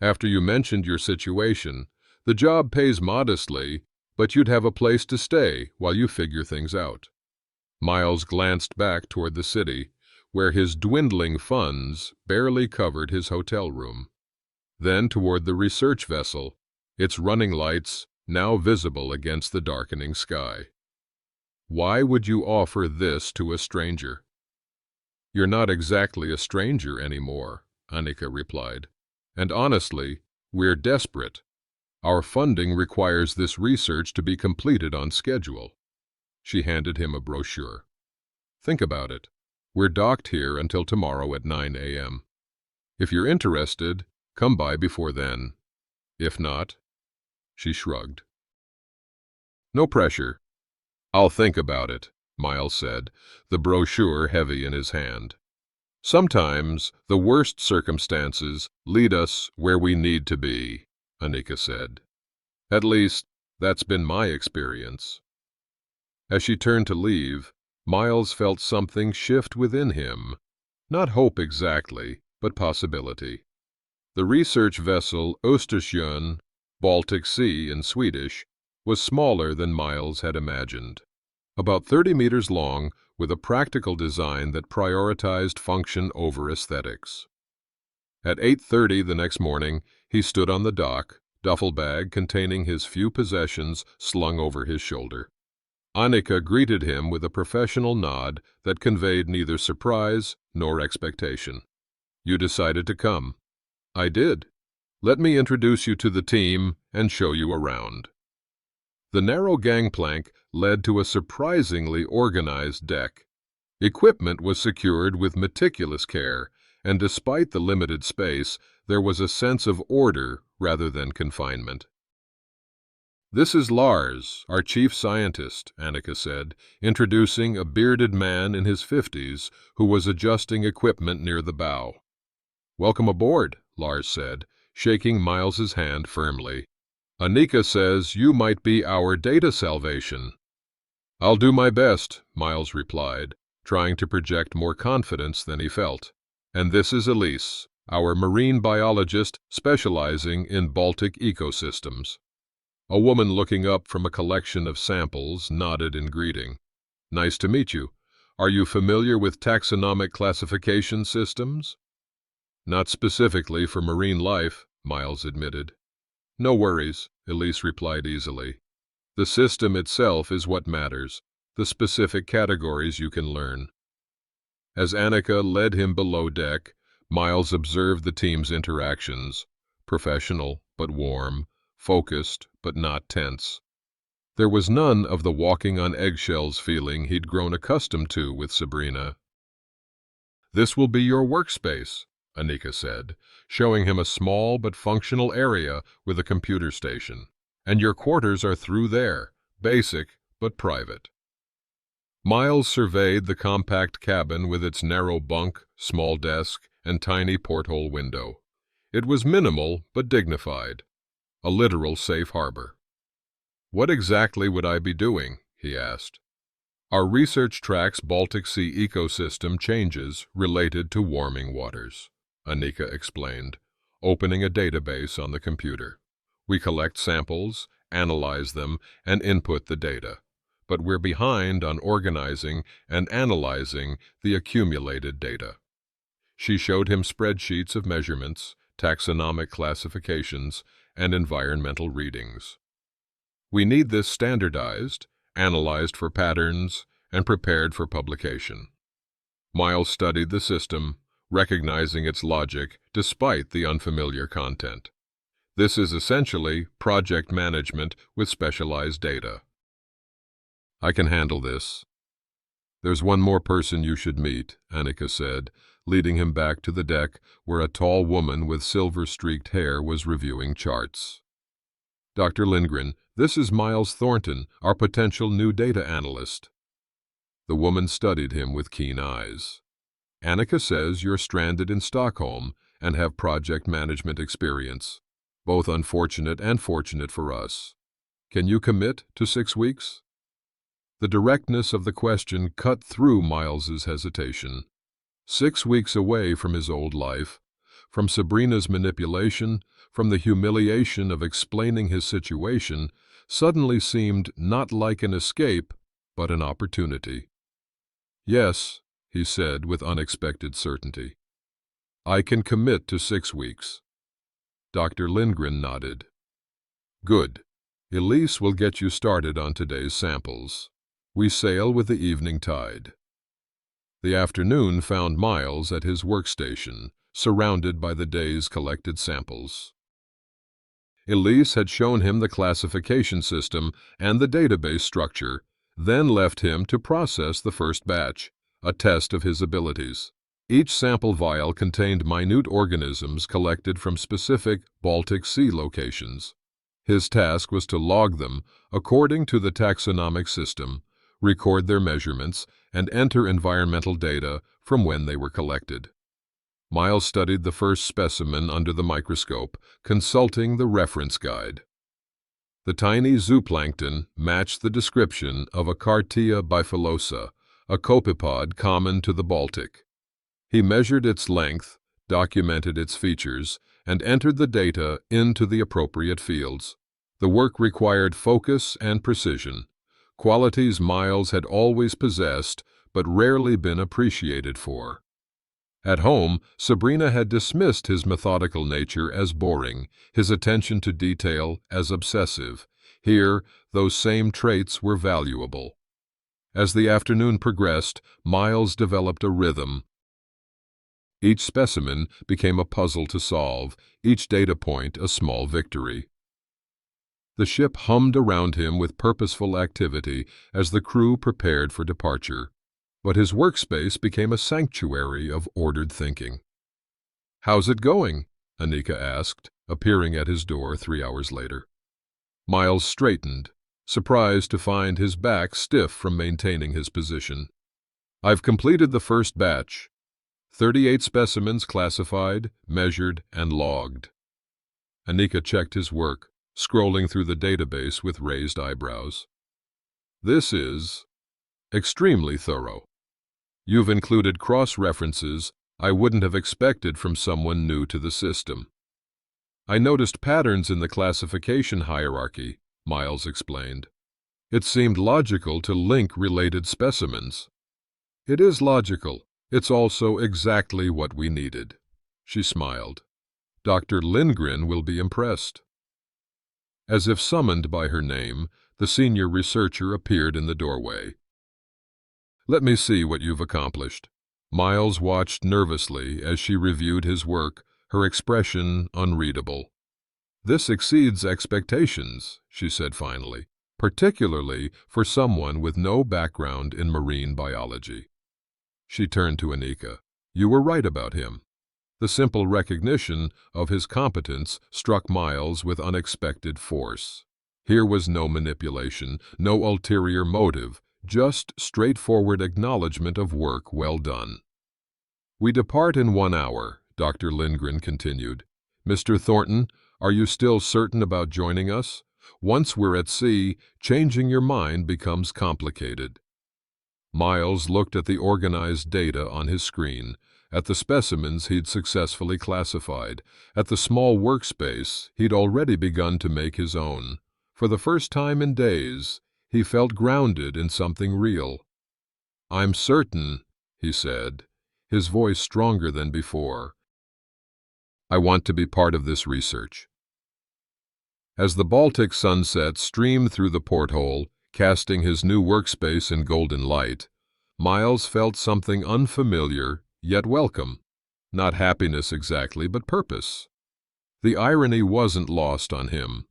"After you mentioned your situation, the job pays modestly, but you'd have a place to stay while you figure things out." Miles glanced back toward the city, where his dwindling funds barely covered his hotel room. Then toward the research vessel, its running lights now visible against the darkening sky. "Why would you offer this to a stranger?" "You're not exactly a stranger anymore," Anika replied. "And honestly, we're desperate. Our funding requires this research to be completed on schedule." She handed him a brochure. "Think about it. We're docked here until tomorrow at 9 a.m. If you're interested, come by before then. If not," she shrugged. "No pressure. I'll think about it." Miles said, the brochure heavy in his hand. Sometimes the worst circumstances lead us where we need to be, Anika said. At least, that's been my experience. As she turned to leave, Miles felt something shift within him. Not hope exactly, but possibility. The research vessel Östersjön, Baltic Sea in Swedish, was smaller than Miles had imagined. About 30 meters long, with a practical design that prioritized function over aesthetics. At 8:30 the next morning, he stood on the dock, duffel bag containing his few possessions slung over his shoulder. Anika greeted him with a professional nod that conveyed neither surprise nor expectation. You decided to come. I did. Let me introduce you to the team and show you around. The narrow gangplank led to a surprisingly organized deck. Equipment was secured with meticulous care, and despite the limited space, there was a sense of order rather than confinement. This is Lars, our chief scientist, Anika said, introducing a bearded man in his 50s who was adjusting equipment near the bow. Welcome aboard, Lars said, shaking Miles's hand firmly. Anika says you might be our data salvation. I'll do my best, Miles replied, trying to project more confidence than he felt. And this is Elise, our marine biologist specializing in Baltic ecosystems. A woman looking up from a collection of samples nodded in greeting. Nice to meet you. Are you familiar with taxonomic classification systems? Not specifically for marine life, Miles admitted. No worries, Elise replied easily. The system itself is what matters, the specific categories you can learn. As Anika led him below deck, Miles observed the team's interactions, professional but warm, focused but not tense. There was none of the walking on eggshells feeling he'd grown accustomed to with Sabrina. This will be your workspace, Anika said, showing him a small but functional area with a computer station. And your quarters are through there, basic but private. Miles surveyed the compact cabin with its narrow bunk, small desk, and tiny porthole window. It was minimal but dignified, a literal safe harbor. What exactly would I be doing? He asked. Our research tracks Baltic Sea ecosystem changes related to warming waters, Anika explained, opening a database on the computer. We collect samples, analyze them, and input the data. But we're behind on organizing and analyzing the accumulated data. She showed him spreadsheets of measurements, taxonomic classifications, and environmental readings. We need this standardized, analyzed for patterns, and prepared for publication. Miles studied the system, recognizing its logic despite the unfamiliar content. This is essentially project management with specialized data. I can handle this. There's one more person you should meet, Anika said, leading him back to the deck where a tall woman with silver-streaked hair was reviewing charts. Dr. Lindgren, this is Miles Thornton, our potential new data analyst. The woman studied him with keen eyes. Anika says you're stranded in Stockholm and have project management experience. Both unfortunate and fortunate for us. Can you commit to 6 weeks? The directness of the question cut through Miles's hesitation. 6 weeks away from his old life, from Sabrina's manipulation, from the humiliation of explaining his situation, suddenly seemed not like an escape, but an opportunity. Yes, he said with unexpected certainty. I can commit to 6 weeks. Dr. Lindgren nodded. Good. Elise will get you started on today's samples. We sail with the evening tide. The afternoon found Miles at his workstation, surrounded by the day's collected samples. Elise had shown him the classification system and the database structure, then left him to process the first batch, a test of his abilities. Each sample vial contained minute organisms collected from specific Baltic Sea locations. His task was to log them according to the taxonomic system, record their measurements, and enter environmental data from when they were collected. Miles studied the first specimen under the microscope, consulting the reference guide. The tiny zooplankton matched the description of a Cartia bifillosa, a copepod common to the Baltic. He measured its length, documented its features, and entered the data into the appropriate fields. The work required focus and precision, qualities Miles had always possessed but rarely been appreciated for. At home, Sabrina had dismissed his methodical nature as boring, his attention to detail as obsessive. Here, those same traits were valuable. As the afternoon progressed, Miles developed a rhythm. Each specimen became a puzzle to solve, each data point a small victory. The ship hummed around him with purposeful activity as the crew prepared for departure. But his workspace became a sanctuary of ordered thinking. "How's it going?" Anika asked, appearing at his door 3 hours later. Miles straightened, surprised to find his back stiff from maintaining his position. "I've completed the first batch. 38 specimens classified, measured, and logged." Anika checked his work, scrolling through the database with raised eyebrows. "This is extremely thorough. You've included cross-references I wouldn't have expected from someone new to the system." "I noticed patterns in the classification hierarchy," Miles explained. "It seemed logical to link related specimens." "It is logical. It's also exactly what we needed." She smiled. "Dr. Lindgren will be impressed." As if summoned by her name, the senior researcher appeared in the doorway. "Let me see what you've accomplished." Miles watched nervously as she reviewed his work, her expression unreadable. "This exceeds expectations," she said finally, "particularly for someone with no background in marine biology." She turned to Anika. "You were right about him." The simple recognition of his competence struck Miles with unexpected force. Here was no manipulation, no ulterior motive, just straightforward acknowledgement of work well done. "We depart in 1 hour," Dr. Lindgren continued. "Mr. Thornton, are you still certain about joining us? Once we're at sea, changing your mind becomes complicated." Miles looked at the organized data on his screen, at the specimens he'd successfully classified, at the small workspace he'd already begun to make his own. For the first time in days, he felt grounded in something real. "I'm certain," he said, his voice stronger than before. "I want to be part of this research." As the Baltic sunset streamed through the porthole, casting his new workspace in golden light, Miles felt something unfamiliar, yet welcome. Not happiness exactly, but purpose. The irony wasn't lost on him.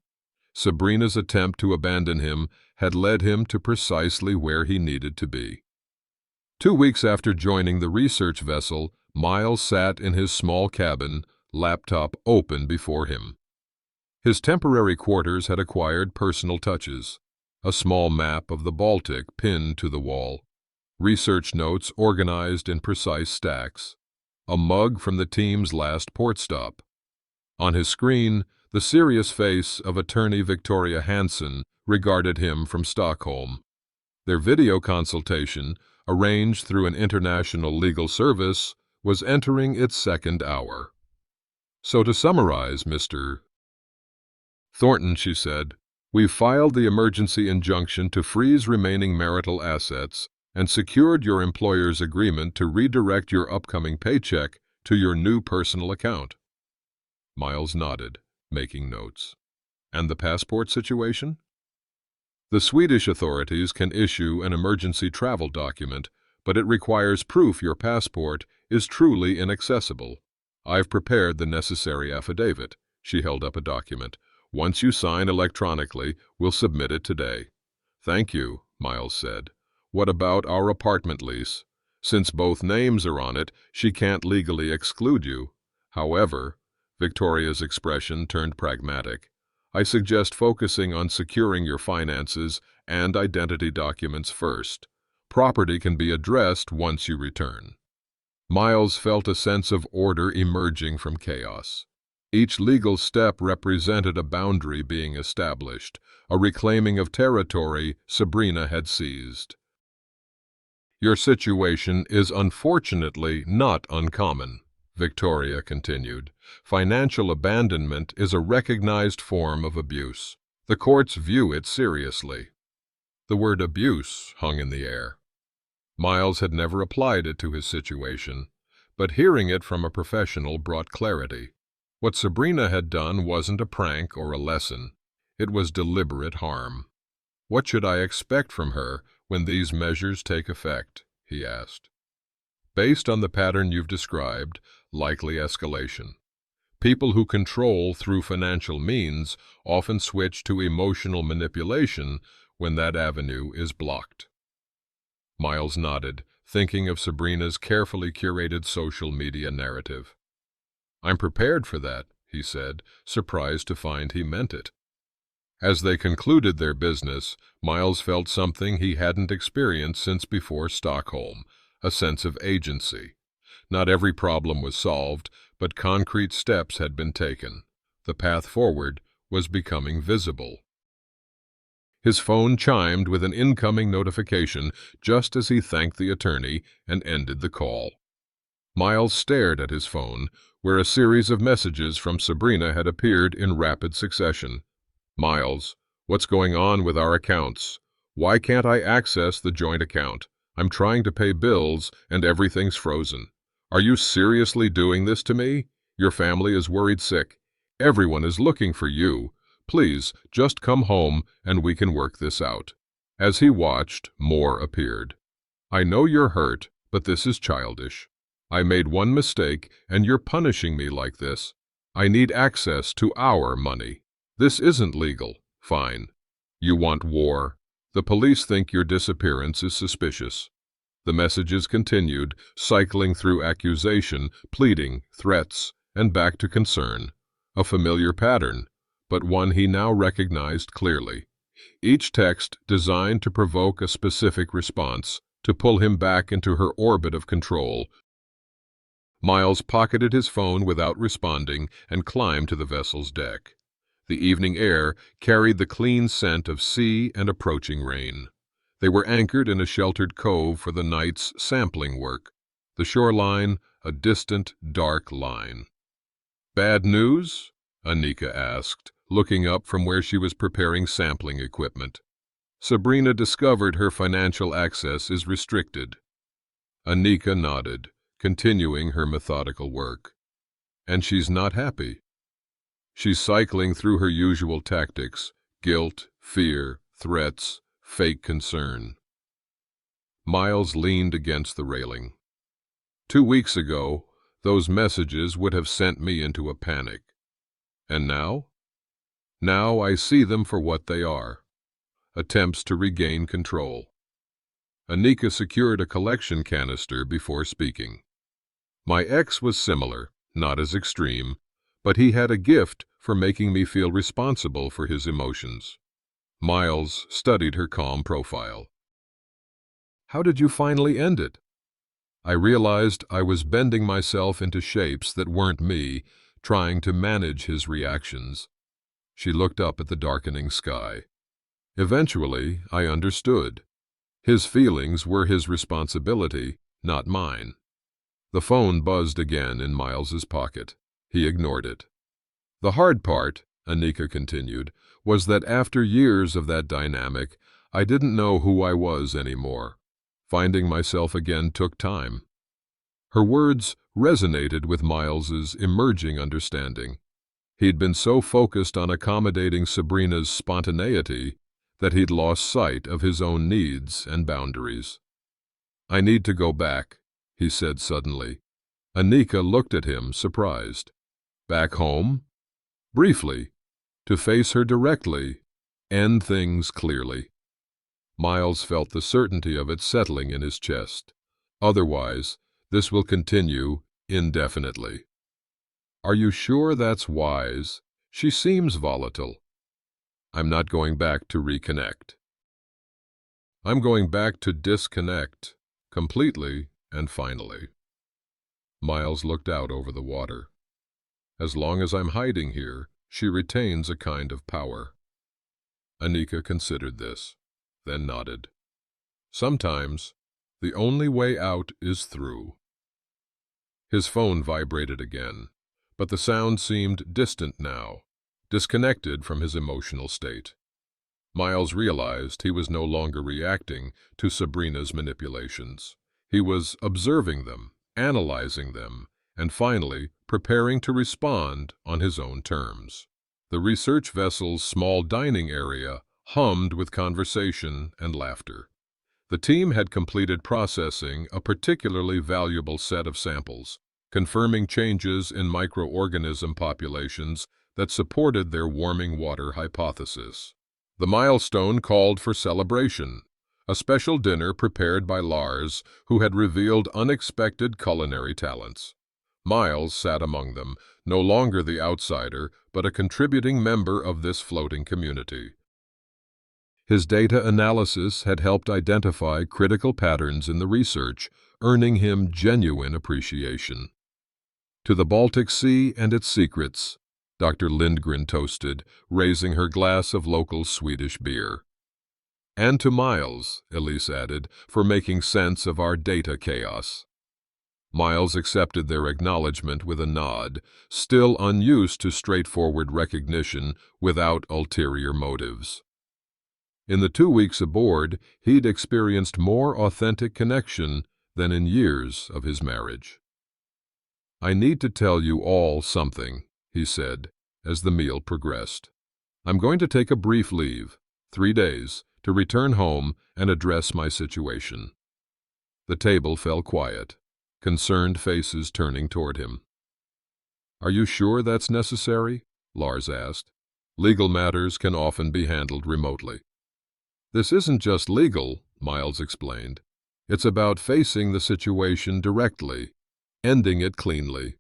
Sabrina's attempt to abandon him had led him to precisely where he needed to be. 2 weeks after joining the research vessel, Miles sat in his small cabin, laptop open before him. His temporary quarters had acquired personal touches. A small map of the Baltic pinned to the wall. Research notes organized in precise stacks. A mug from the team's last port stop. On his screen, the serious face of attorney Victoria Hansen regarded him from Stockholm. Their video consultation, arranged through an international legal service, was entering its 2nd hour. "So to summarize, Mr. Thornton," she said, "we've filed the emergency injunction to freeze remaining marital assets and secured your employer's agreement to redirect your upcoming paycheck to your new personal account." Miles nodded, making notes. "And the passport situation?" "The Swedish authorities can issue an emergency travel document, but it requires proof your passport is truly inaccessible. I've prepared the necessary affidavit." She held up a document. "Once you sign electronically, we'll submit it today." "Thank you," Miles said. "What about our apartment lease? Since both names are on it, she can't legally exclude you. However," Victoria's expression turned pragmatic, "I suggest focusing on securing your finances and identity documents first. Property can be addressed once you return. Miles felt a sense of order emerging from chaos. Each legal step represented a boundary being established, a reclaiming of territory Sabrina had seized. "Your situation is unfortunately not uncommon," Victoria continued. "Financial abandonment is a recognized form of abuse. The courts view it seriously." The word abuse hung in the air. Miles had never applied it to his situation, but hearing it from a professional brought clarity. What Sabrina had done wasn't a prank or a lesson. It was deliberate harm. "What should I expect from her when these measures take effect?" he asked. "Based on the pattern you've described, likely escalation. People who control through financial means often switch to emotional manipulation when that avenue is blocked." Miles nodded, thinking of Sabrina's carefully curated social media narrative. "I'm prepared for that," he said, surprised to find he meant it. As they concluded their business, Miles felt something he hadn't experienced since before Stockholm, a sense of agency. Not every problem was solved, but concrete steps had been taken. The path forward was becoming visible. His phone chimed with an incoming notification just as he thanked the attorney and ended the call. Miles stared at his phone, where a series of messages from Sabrina had appeared in rapid succession. "Miles, what's going on with our accounts? Why can't I access the joint account? I'm trying to pay bills and everything's frozen. Are you seriously doing this to me? Your family is worried sick. Everyone is looking for you. Please, just come home and we can work this out." As he watched, more appeared. "I know you're hurt, but this is childish. I made one mistake and you're punishing me like this. I need access to our money. This isn't legal. Fine. You want war. The police think your disappearance is suspicious." The messages continued, cycling through accusation, pleading, threats, and back to concern. A familiar pattern, but one he now recognized clearly. Each text designed to provoke a specific response, to pull him back into her orbit of control. Miles pocketed his phone without responding and climbed to the vessel's deck. The evening air carried the clean scent of sea and approaching rain. They were anchored in a sheltered cove for the night's sampling work. The shoreline, a distant, dark line. "Bad news?" Anika asked, looking up from where she was preparing sampling equipment. "Sabrina discovered her financial access is restricted." Anika nodded, continuing her methodical work. "And she's not happy. She's cycling through her usual tactics: guilt, fear, threats, fake concern." Miles leaned against the railing. 2 weeks ago, those messages would have sent me into a panic. And now? Now I see them for what they are: attempts to regain control. Anika secured a collection canister before speaking. "My ex was similar, not as extreme, but he had a gift for making me feel responsible for his emotions." Miles studied her calm profile. "How did you finally end it?" "I realized I was bending myself into shapes that weren't me, trying to manage his reactions." She looked up at the darkening sky. "Eventually, I understood. His feelings were his responsibility, not mine." The phone buzzed again in Miles's pocket. He ignored it. "The hard part," Anika continued, "was that after years of that dynamic, I didn't know who I was anymore. Finding myself again took time." Her words resonated with Miles's emerging understanding. He'd been so focused on accommodating Sabrina's spontaneity that he'd lost sight of his own needs and boundaries. "I need to go back," he said suddenly. Anika looked at him, surprised. "Back home?" "Briefly, to face her directly, end things clearly." Miles felt the certainty of it settling in his chest. "Otherwise, this will continue indefinitely." "Are you sure that's wise? She seems volatile." "I'm not going back to reconnect." I'm going back to disconnect, completely and finally. Miles looked out over the water. As long as I'm hiding here, she retains a kind of power. Anika considered this, then nodded. Sometimes, the only way out is through. His phone vibrated again, but the sound seemed distant now, disconnected from his emotional state. Miles realized he was no longer reacting to Sabrina's manipulations. He was observing them, analyzing them, and finally preparing to respond on his own terms. The research vessel's small dining area hummed with conversation and laughter. The team had completed processing a particularly valuable set of samples, confirming changes in microorganism populations that supported their warming water hypothesis. The milestone called for celebration, a special dinner prepared by Lars, who had revealed unexpected culinary talents. Miles sat among them, no longer the outsider, but a contributing member of this floating community. His data analysis had helped identify critical patterns in the research, earning him genuine appreciation. To the Baltic Sea and its secrets, Dr. Lindgren toasted, raising her glass of local Swedish beer. And to Miles, Elise added, for making sense of our data chaos. Miles accepted their acknowledgement with a nod, still unused to straightforward recognition without ulterior motives. In the 2 weeks aboard, he'd experienced more authentic connection than in years of his marriage. "I need to tell you all something," he said, as the meal progressed. "I'm going to take a brief leave, 3 days, to return home and address my situation." The table fell quiet, concerned faces turning toward him. "Are you sure that's necessary?" Lars asked. "Legal matters can often be handled remotely." "This isn't just legal," Miles explained. "It's about facing the situation directly, ending it cleanly."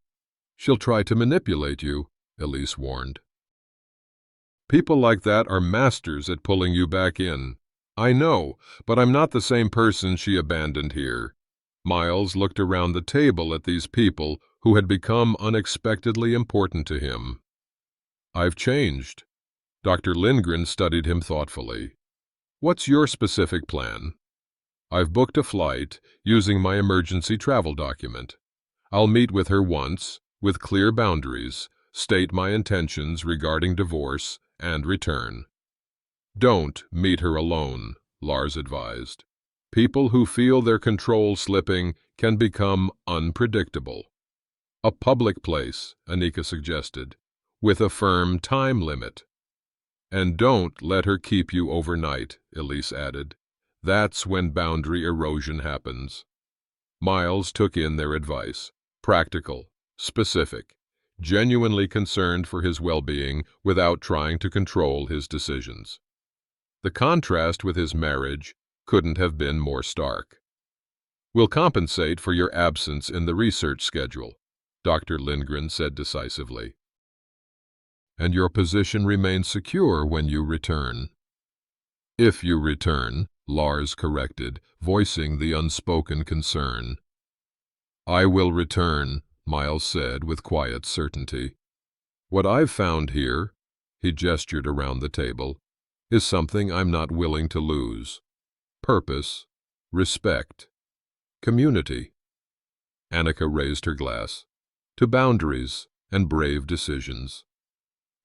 "She'll try to manipulate you," Elise warned. "People like that are masters at pulling you back in." "I know, but I'm not the same person she abandoned here." Miles looked around the table at these people who had become unexpectedly important to him. "I've changed." Dr. Lindgren studied him thoughtfully. "What's your specific plan?" "I've booked a flight using my emergency travel document. I'll meet with her once, with clear boundaries, state my intentions regarding divorce, and return." "Don't meet her alone," Lars advised. "People who feel their control slipping can become unpredictable." "A public place," Anika suggested, "with a firm time limit." "And don't let her keep you overnight," Elise added. "That's when boundary erosion happens." Miles took in their advice, practical, specific, genuinely concerned for his well-being without trying to control his decisions. The contrast with his marriage couldn't have been more stark. "We'll compensate for your absence in the research schedule," Dr. Lindgren said decisively. "And your position remains secure when you return." "If you return," Lars corrected, voicing the unspoken concern. "I will return," Miles said with quiet certainty. "What I've found here," he gestured around the table, "is something I'm not willing to lose. Purpose, respect, community." Anika raised her glass. "To boundaries and brave decisions."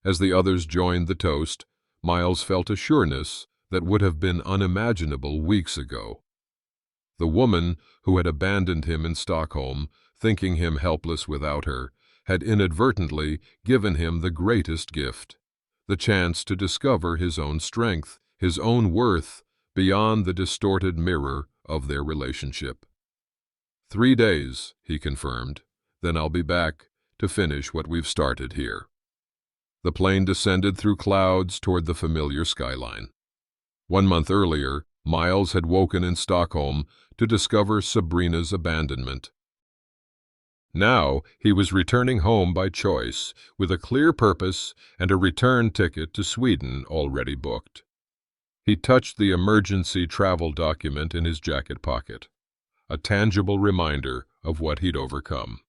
As the others joined the toast, Miles felt a sureness that would have been unimaginable weeks ago. The woman who had abandoned him in Stockholm, thinking him helpless without her, had inadvertently given him the greatest gift, the chance to discover his own strength, his own worth, beyond the distorted mirror of their relationship. 3 days, he confirmed, then I'll be back to finish what we've started here. The plane descended through clouds toward the familiar skyline. 1 month earlier, Miles had woken in Stockholm to discover Sabrina's abandonment. Now he was returning home by choice, with a clear purpose and a return ticket to Sweden already booked. He touched the emergency travel document in his jacket pocket, a tangible reminder of what he'd overcome.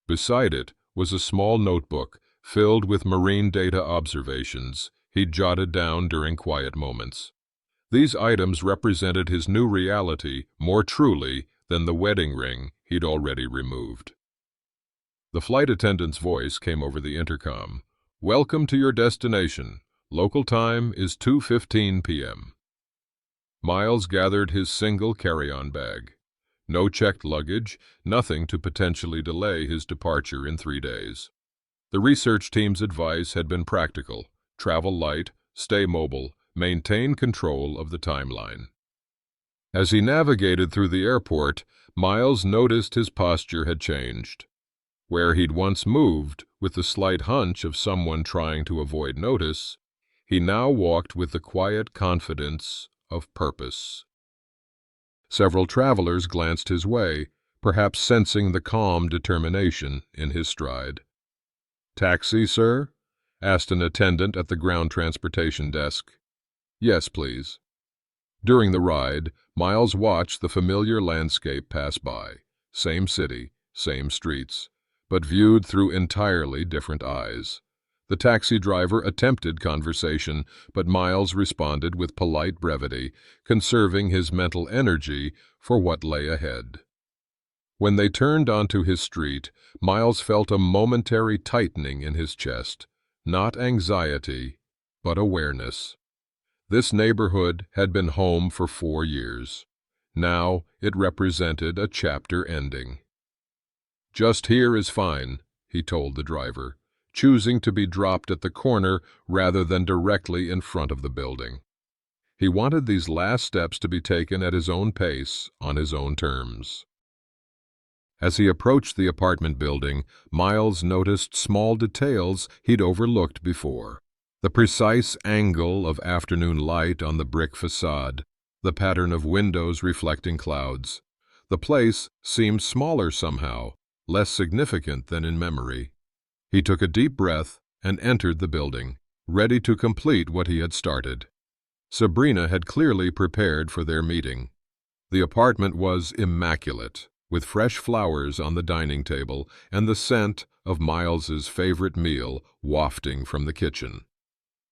Beside it was a small notebook filled with marine data observations he'd jotted down during quiet moments. These items represented his new reality more truly than the wedding ring he'd already removed. The flight attendant's voice came over the intercom. "Welcome to your destination. Local time is 2:15 p.m." Miles gathered his single carry-on bag. No checked luggage, nothing to potentially delay his departure in 3 days. The research team's advice had been practical: travel light, stay mobile, maintain control of the timeline. As he navigated through the airport, Miles noticed his posture had changed. Where he'd once moved with the slight hunch of someone trying to avoid notice, he now walked with the quiet confidence of purpose. Several travelers glanced his way, perhaps sensing the calm determination in his stride. "Taxi, sir?" asked an attendant at the ground transportation desk. "Yes, please." During the ride, Miles watched the familiar landscape pass by. Same city, same streets, but viewed through entirely different eyes. The taxi driver attempted conversation, but Miles responded with polite brevity, conserving his mental energy for what lay ahead. When they turned onto his street, Miles felt a momentary tightening in his chest. Not anxiety, but awareness. This neighborhood had been home for 4 years. Now it represented a chapter ending. "Just here is fine," he told the driver, choosing to be dropped at the corner rather than directly in front of the building. He wanted these last steps to be taken at his own pace, on his own terms. As he approached the apartment building, Miles noticed small details he'd overlooked before. The precise angle of afternoon light on the brick facade, the pattern of windows reflecting clouds. The place seemed smaller somehow, less significant than in memory. He took a deep breath and entered the building, ready to complete what he had started. Sabrina had clearly prepared for their meeting. The apartment was immaculate, with fresh flowers on the dining table and the scent of Miles's favorite meal wafting from the kitchen.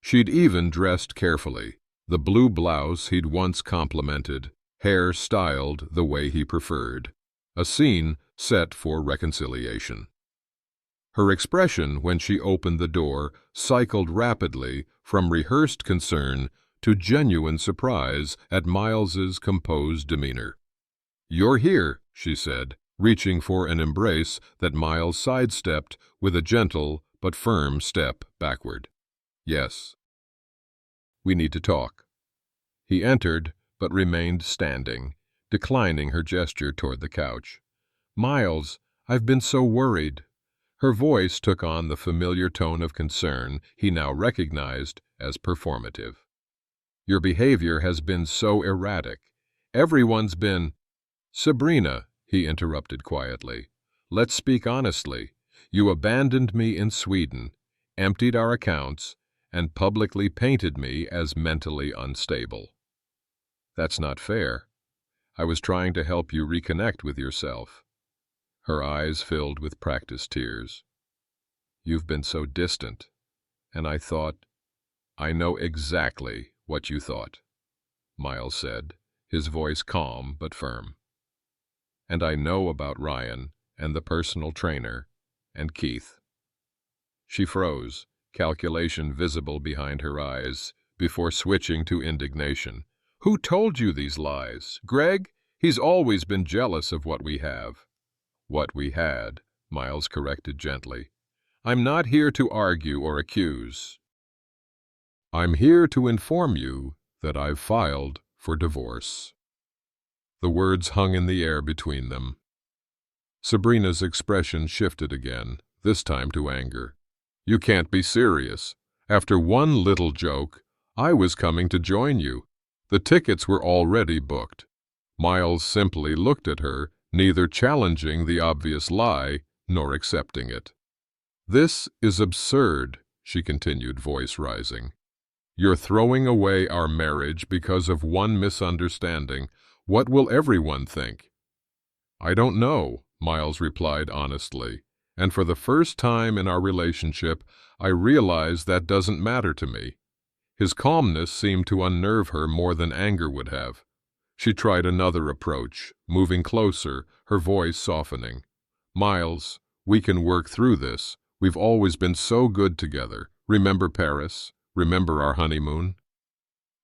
She'd even dressed carefully, the blue blouse he'd once complimented, hair styled the way he preferred, a scene set for reconciliation. Her expression when she opened the door cycled rapidly from rehearsed concern to genuine surprise at Miles's composed demeanor. "You're here," she said, reaching for an embrace that Miles sidestepped with a gentle but firm step backward. "Yes. We need to talk." He entered, but remained standing, declining her gesture toward the couch. "Miles, I've been so worried." Her voice took on the familiar tone of concern he now recognized as performative. "Your behavior has been so erratic. Everyone's been—" "Sabrina," he interrupted quietly, "let's speak honestly. You abandoned me in Sweden, emptied our accounts, and publicly painted me as mentally unstable. That's not fair. I was trying to help you reconnect with yourself." Her eyes filled with practiced tears. "You've been so distant, and I thought—" "I know exactly what you thought," Miles said, his voice calm but firm. "And I know about Ryan and the personal trainer and Keith." She froze, calculation visible behind her eyes, before switching to indignation. "Who told you these lies? Greg? He's always been jealous of what we have." "What we had," Miles corrected gently. "I'm not here to argue or accuse. I'm here to inform you that I've filed for divorce." The words hung in the air between them. Sabrina's expression shifted again, this time to anger. "You can't be serious. After one little joke, I was coming to join you. The tickets were already booked." Miles simply looked at her, neither challenging the obvious lie nor accepting it. "This is absurd," she continued, voice rising. You're throwing away our marriage because of one misunderstanding. What will everyone think? I don't know, Miles replied honestly, and for the first time in our relationship, I realize that doesn't matter to me. His calmness seemed to unnerve her more than anger would have. She tried another approach, moving closer, her voice softening. Miles, we can work through this. We've always been so good together. Remember Paris? Remember our honeymoon?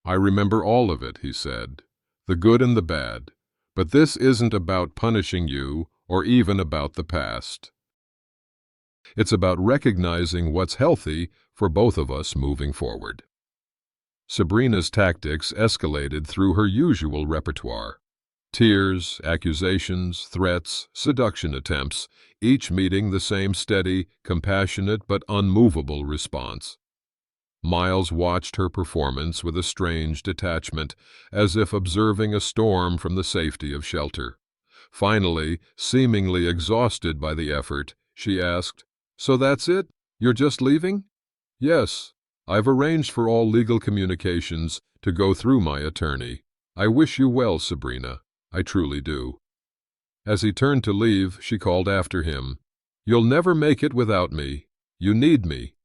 I remember all of it, he said, the good and the bad. But this isn't about punishing you or even about the past. It's about recognizing what's healthy for both of us moving forward. Sabrina's tactics escalated through her usual repertoire. Tears, accusations, threats, seduction attempts, each meeting the same steady, compassionate but unmovable response. Miles watched her performance with a strange detachment, as if observing a storm from the safety of shelter. Finally, seemingly exhausted by the effort, she asked, "So that's it? You're just leaving?" "Yes. I've arranged for all legal communications to go through my attorney. I wish you well, Sabrina. I truly do." As he turned to leave, she called after him, "You'll never make it without me. You need me."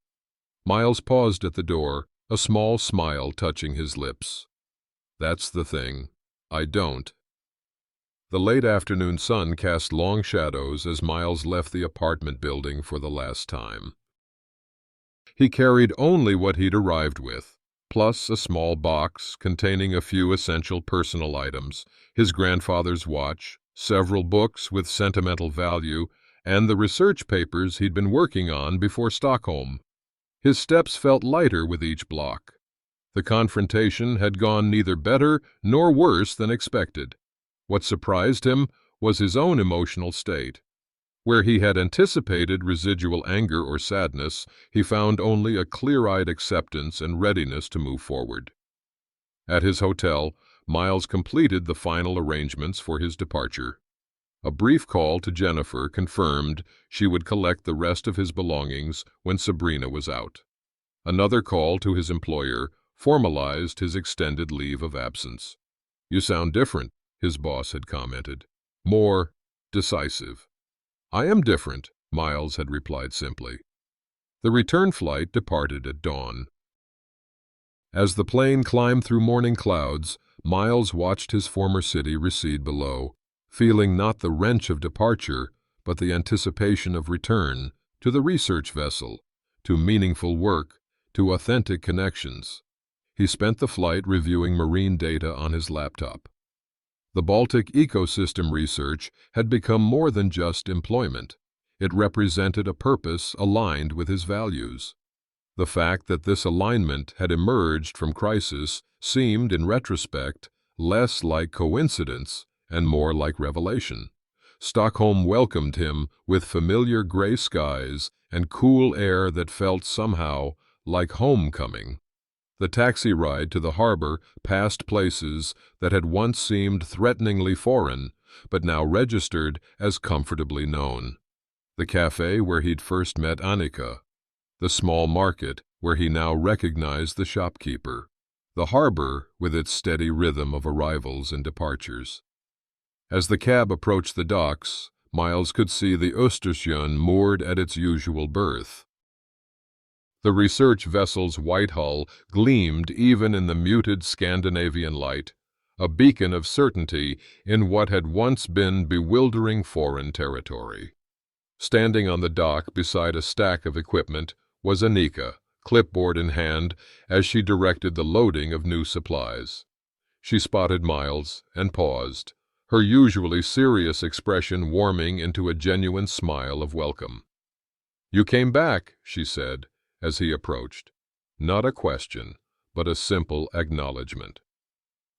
Miles paused at the door, a small smile touching his lips. "That's the thing. I don't." The late afternoon sun cast long shadows as Miles left the apartment building for the last time. He carried only what he'd arrived with, plus a small box containing a few essential personal items, his grandfather's watch, several books with sentimental value, and the research papers he'd been working on before Stockholm. His steps felt lighter with each block. The confrontation had gone neither better nor worse than expected. What surprised him was his own emotional state. Where he had anticipated residual anger or sadness, he found only a clear-eyed acceptance and readiness to move forward. At his hotel, Miles completed the final arrangements for his departure. A brief call to Jennifer confirmed she would collect the rest of his belongings when Sabrina was out. Another call to his employer formalized his extended leave of absence. "You sound different," his boss had commented. "More decisive." "I am different," Miles had replied simply. The return flight departed at dawn. As the plane climbed through morning clouds, Miles watched his former city recede below, feeling not the wrench of departure, but the anticipation of return to the research vessel, to meaningful work, to authentic connections. He spent the flight reviewing marine data on his laptop. The Baltic ecosystem research had become more than just employment. It represented a purpose aligned with his values. The fact that this alignment had emerged from crisis seemed, in retrospect, less like coincidence and more like revelation. Stockholm welcomed him with familiar gray skies and cool air that felt somehow like homecoming. The taxi ride to the harbor passed places that had once seemed threateningly foreign, but now registered as comfortably known. The cafe where he'd first met Anika, the small market where he now recognized the shopkeeper, the harbor with its steady rhythm of arrivals and departures. As the cab approached the docks, Miles could see the Östersjön moored at its usual berth. The research vessel's white hull gleamed even in the muted Scandinavian light, a beacon of certainty in what had once been bewildering foreign territory. Standing on the dock beside a stack of equipment was Anika, clipboard in hand, as she directed the loading of new supplies. She spotted Miles and paused, her usually serious expression warming into a genuine smile of welcome. "You came back," she said, as he approached. Not a question, but a simple acknowledgement.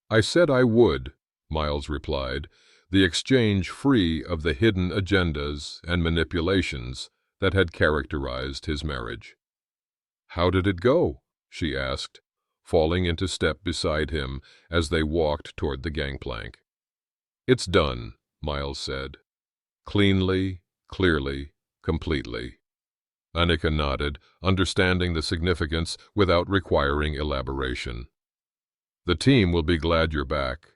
"I said I would," Miles replied, the exchange free of the hidden agendas and manipulations that had characterized his marriage. "How did it go?" she asked, falling into step beside him as they walked toward the gangplank. "It's done," Miles said. "Cleanly, clearly, completely." Anika nodded, understanding the significance without requiring elaboration. The team will be glad you're back.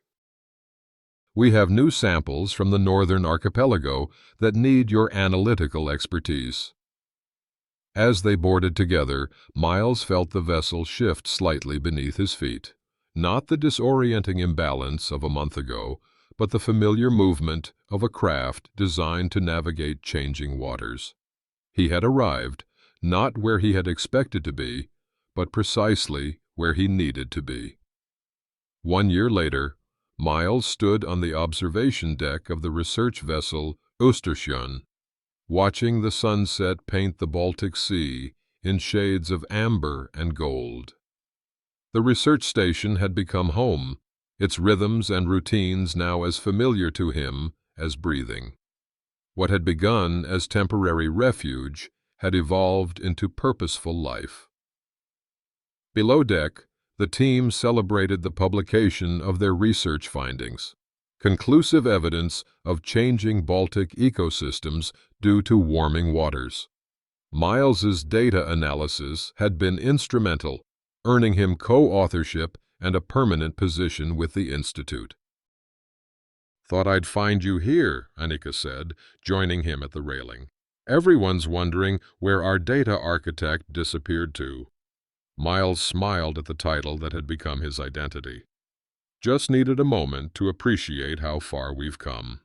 We have new samples from the northern archipelago that need your analytical expertise. As they boarded together, Miles felt the vessel shift slightly beneath his feet. Not the disorienting imbalance of a month ago, but the familiar movement of a craft designed to navigate changing waters. He had arrived, not where he had expected to be, but precisely where he needed to be. 1 year later, Miles stood on the observation deck of the research vessel Östersjön, watching the sunset paint the Baltic Sea in shades of amber and gold. The research station had become home, its rhythms and routines now as familiar to him as breathing. What had begun as temporary refuge had evolved into purposeful life. Below deck, the team celebrated the publication of their research findings, conclusive evidence of changing Baltic ecosystems due to warming waters. Miles's data analysis had been instrumental, earning him co-authorship and a permanent position with the Institute. "Thought I'd find you here," Anika said, joining him at the railing. "Everyone's wondering where our data architect disappeared to." Miles smiled at the title that had become his identity. "Just needed a moment to appreciate how far we've come."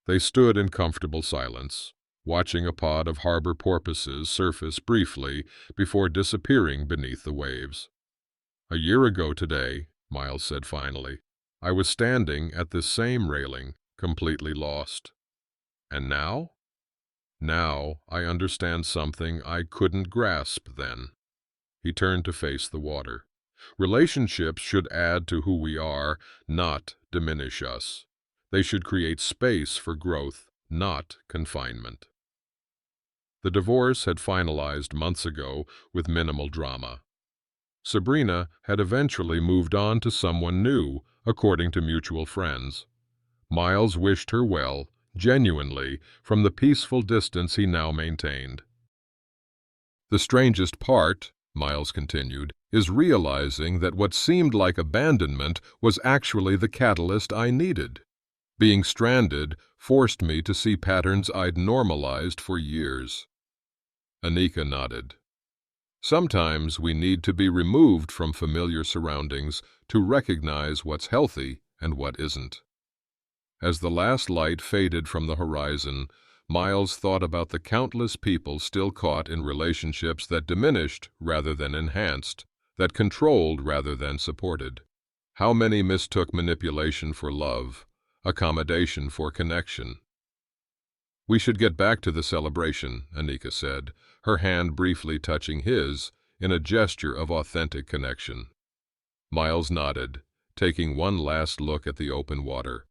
They stood in comfortable silence, watching a pod of harbor porpoises surface briefly before disappearing beneath the waves. "A year ago today," Miles said finally, "I was standing at this same railing, completely lost. And now? Now I understand something I couldn't grasp then." He turned to face the water. "Relationships should add to who we are, not diminish us. They should create space for growth, not confinement." The divorce had finalized months ago with minimal drama. Sabrina had eventually moved on to someone new, according to mutual friends. Miles wished her well, genuinely, from the peaceful distance he now maintained. "The strangest part," Miles continued, "is realizing that what seemed like abandonment was actually the catalyst I needed. Being stranded forced me to see patterns I'd normalized for years." Anika nodded. "Sometimes we need to be removed from familiar surroundings to recognize what's healthy and what isn't." As the last light faded from the horizon, Miles thought about the countless people still caught in relationships that diminished rather than enhanced, that controlled rather than supported. How many mistook manipulation for love, accommodation for connection? "We should get back to the celebration," Anika said, her hand briefly touching his in a gesture of authentic connection. Miles nodded, taking one last look at the open water.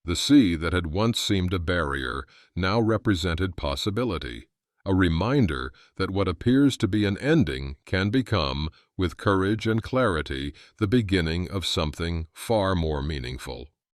The sea that had once seemed a barrier now represented possibility, a reminder that what appears to be an ending can become, with courage and clarity, the beginning of something far more meaningful.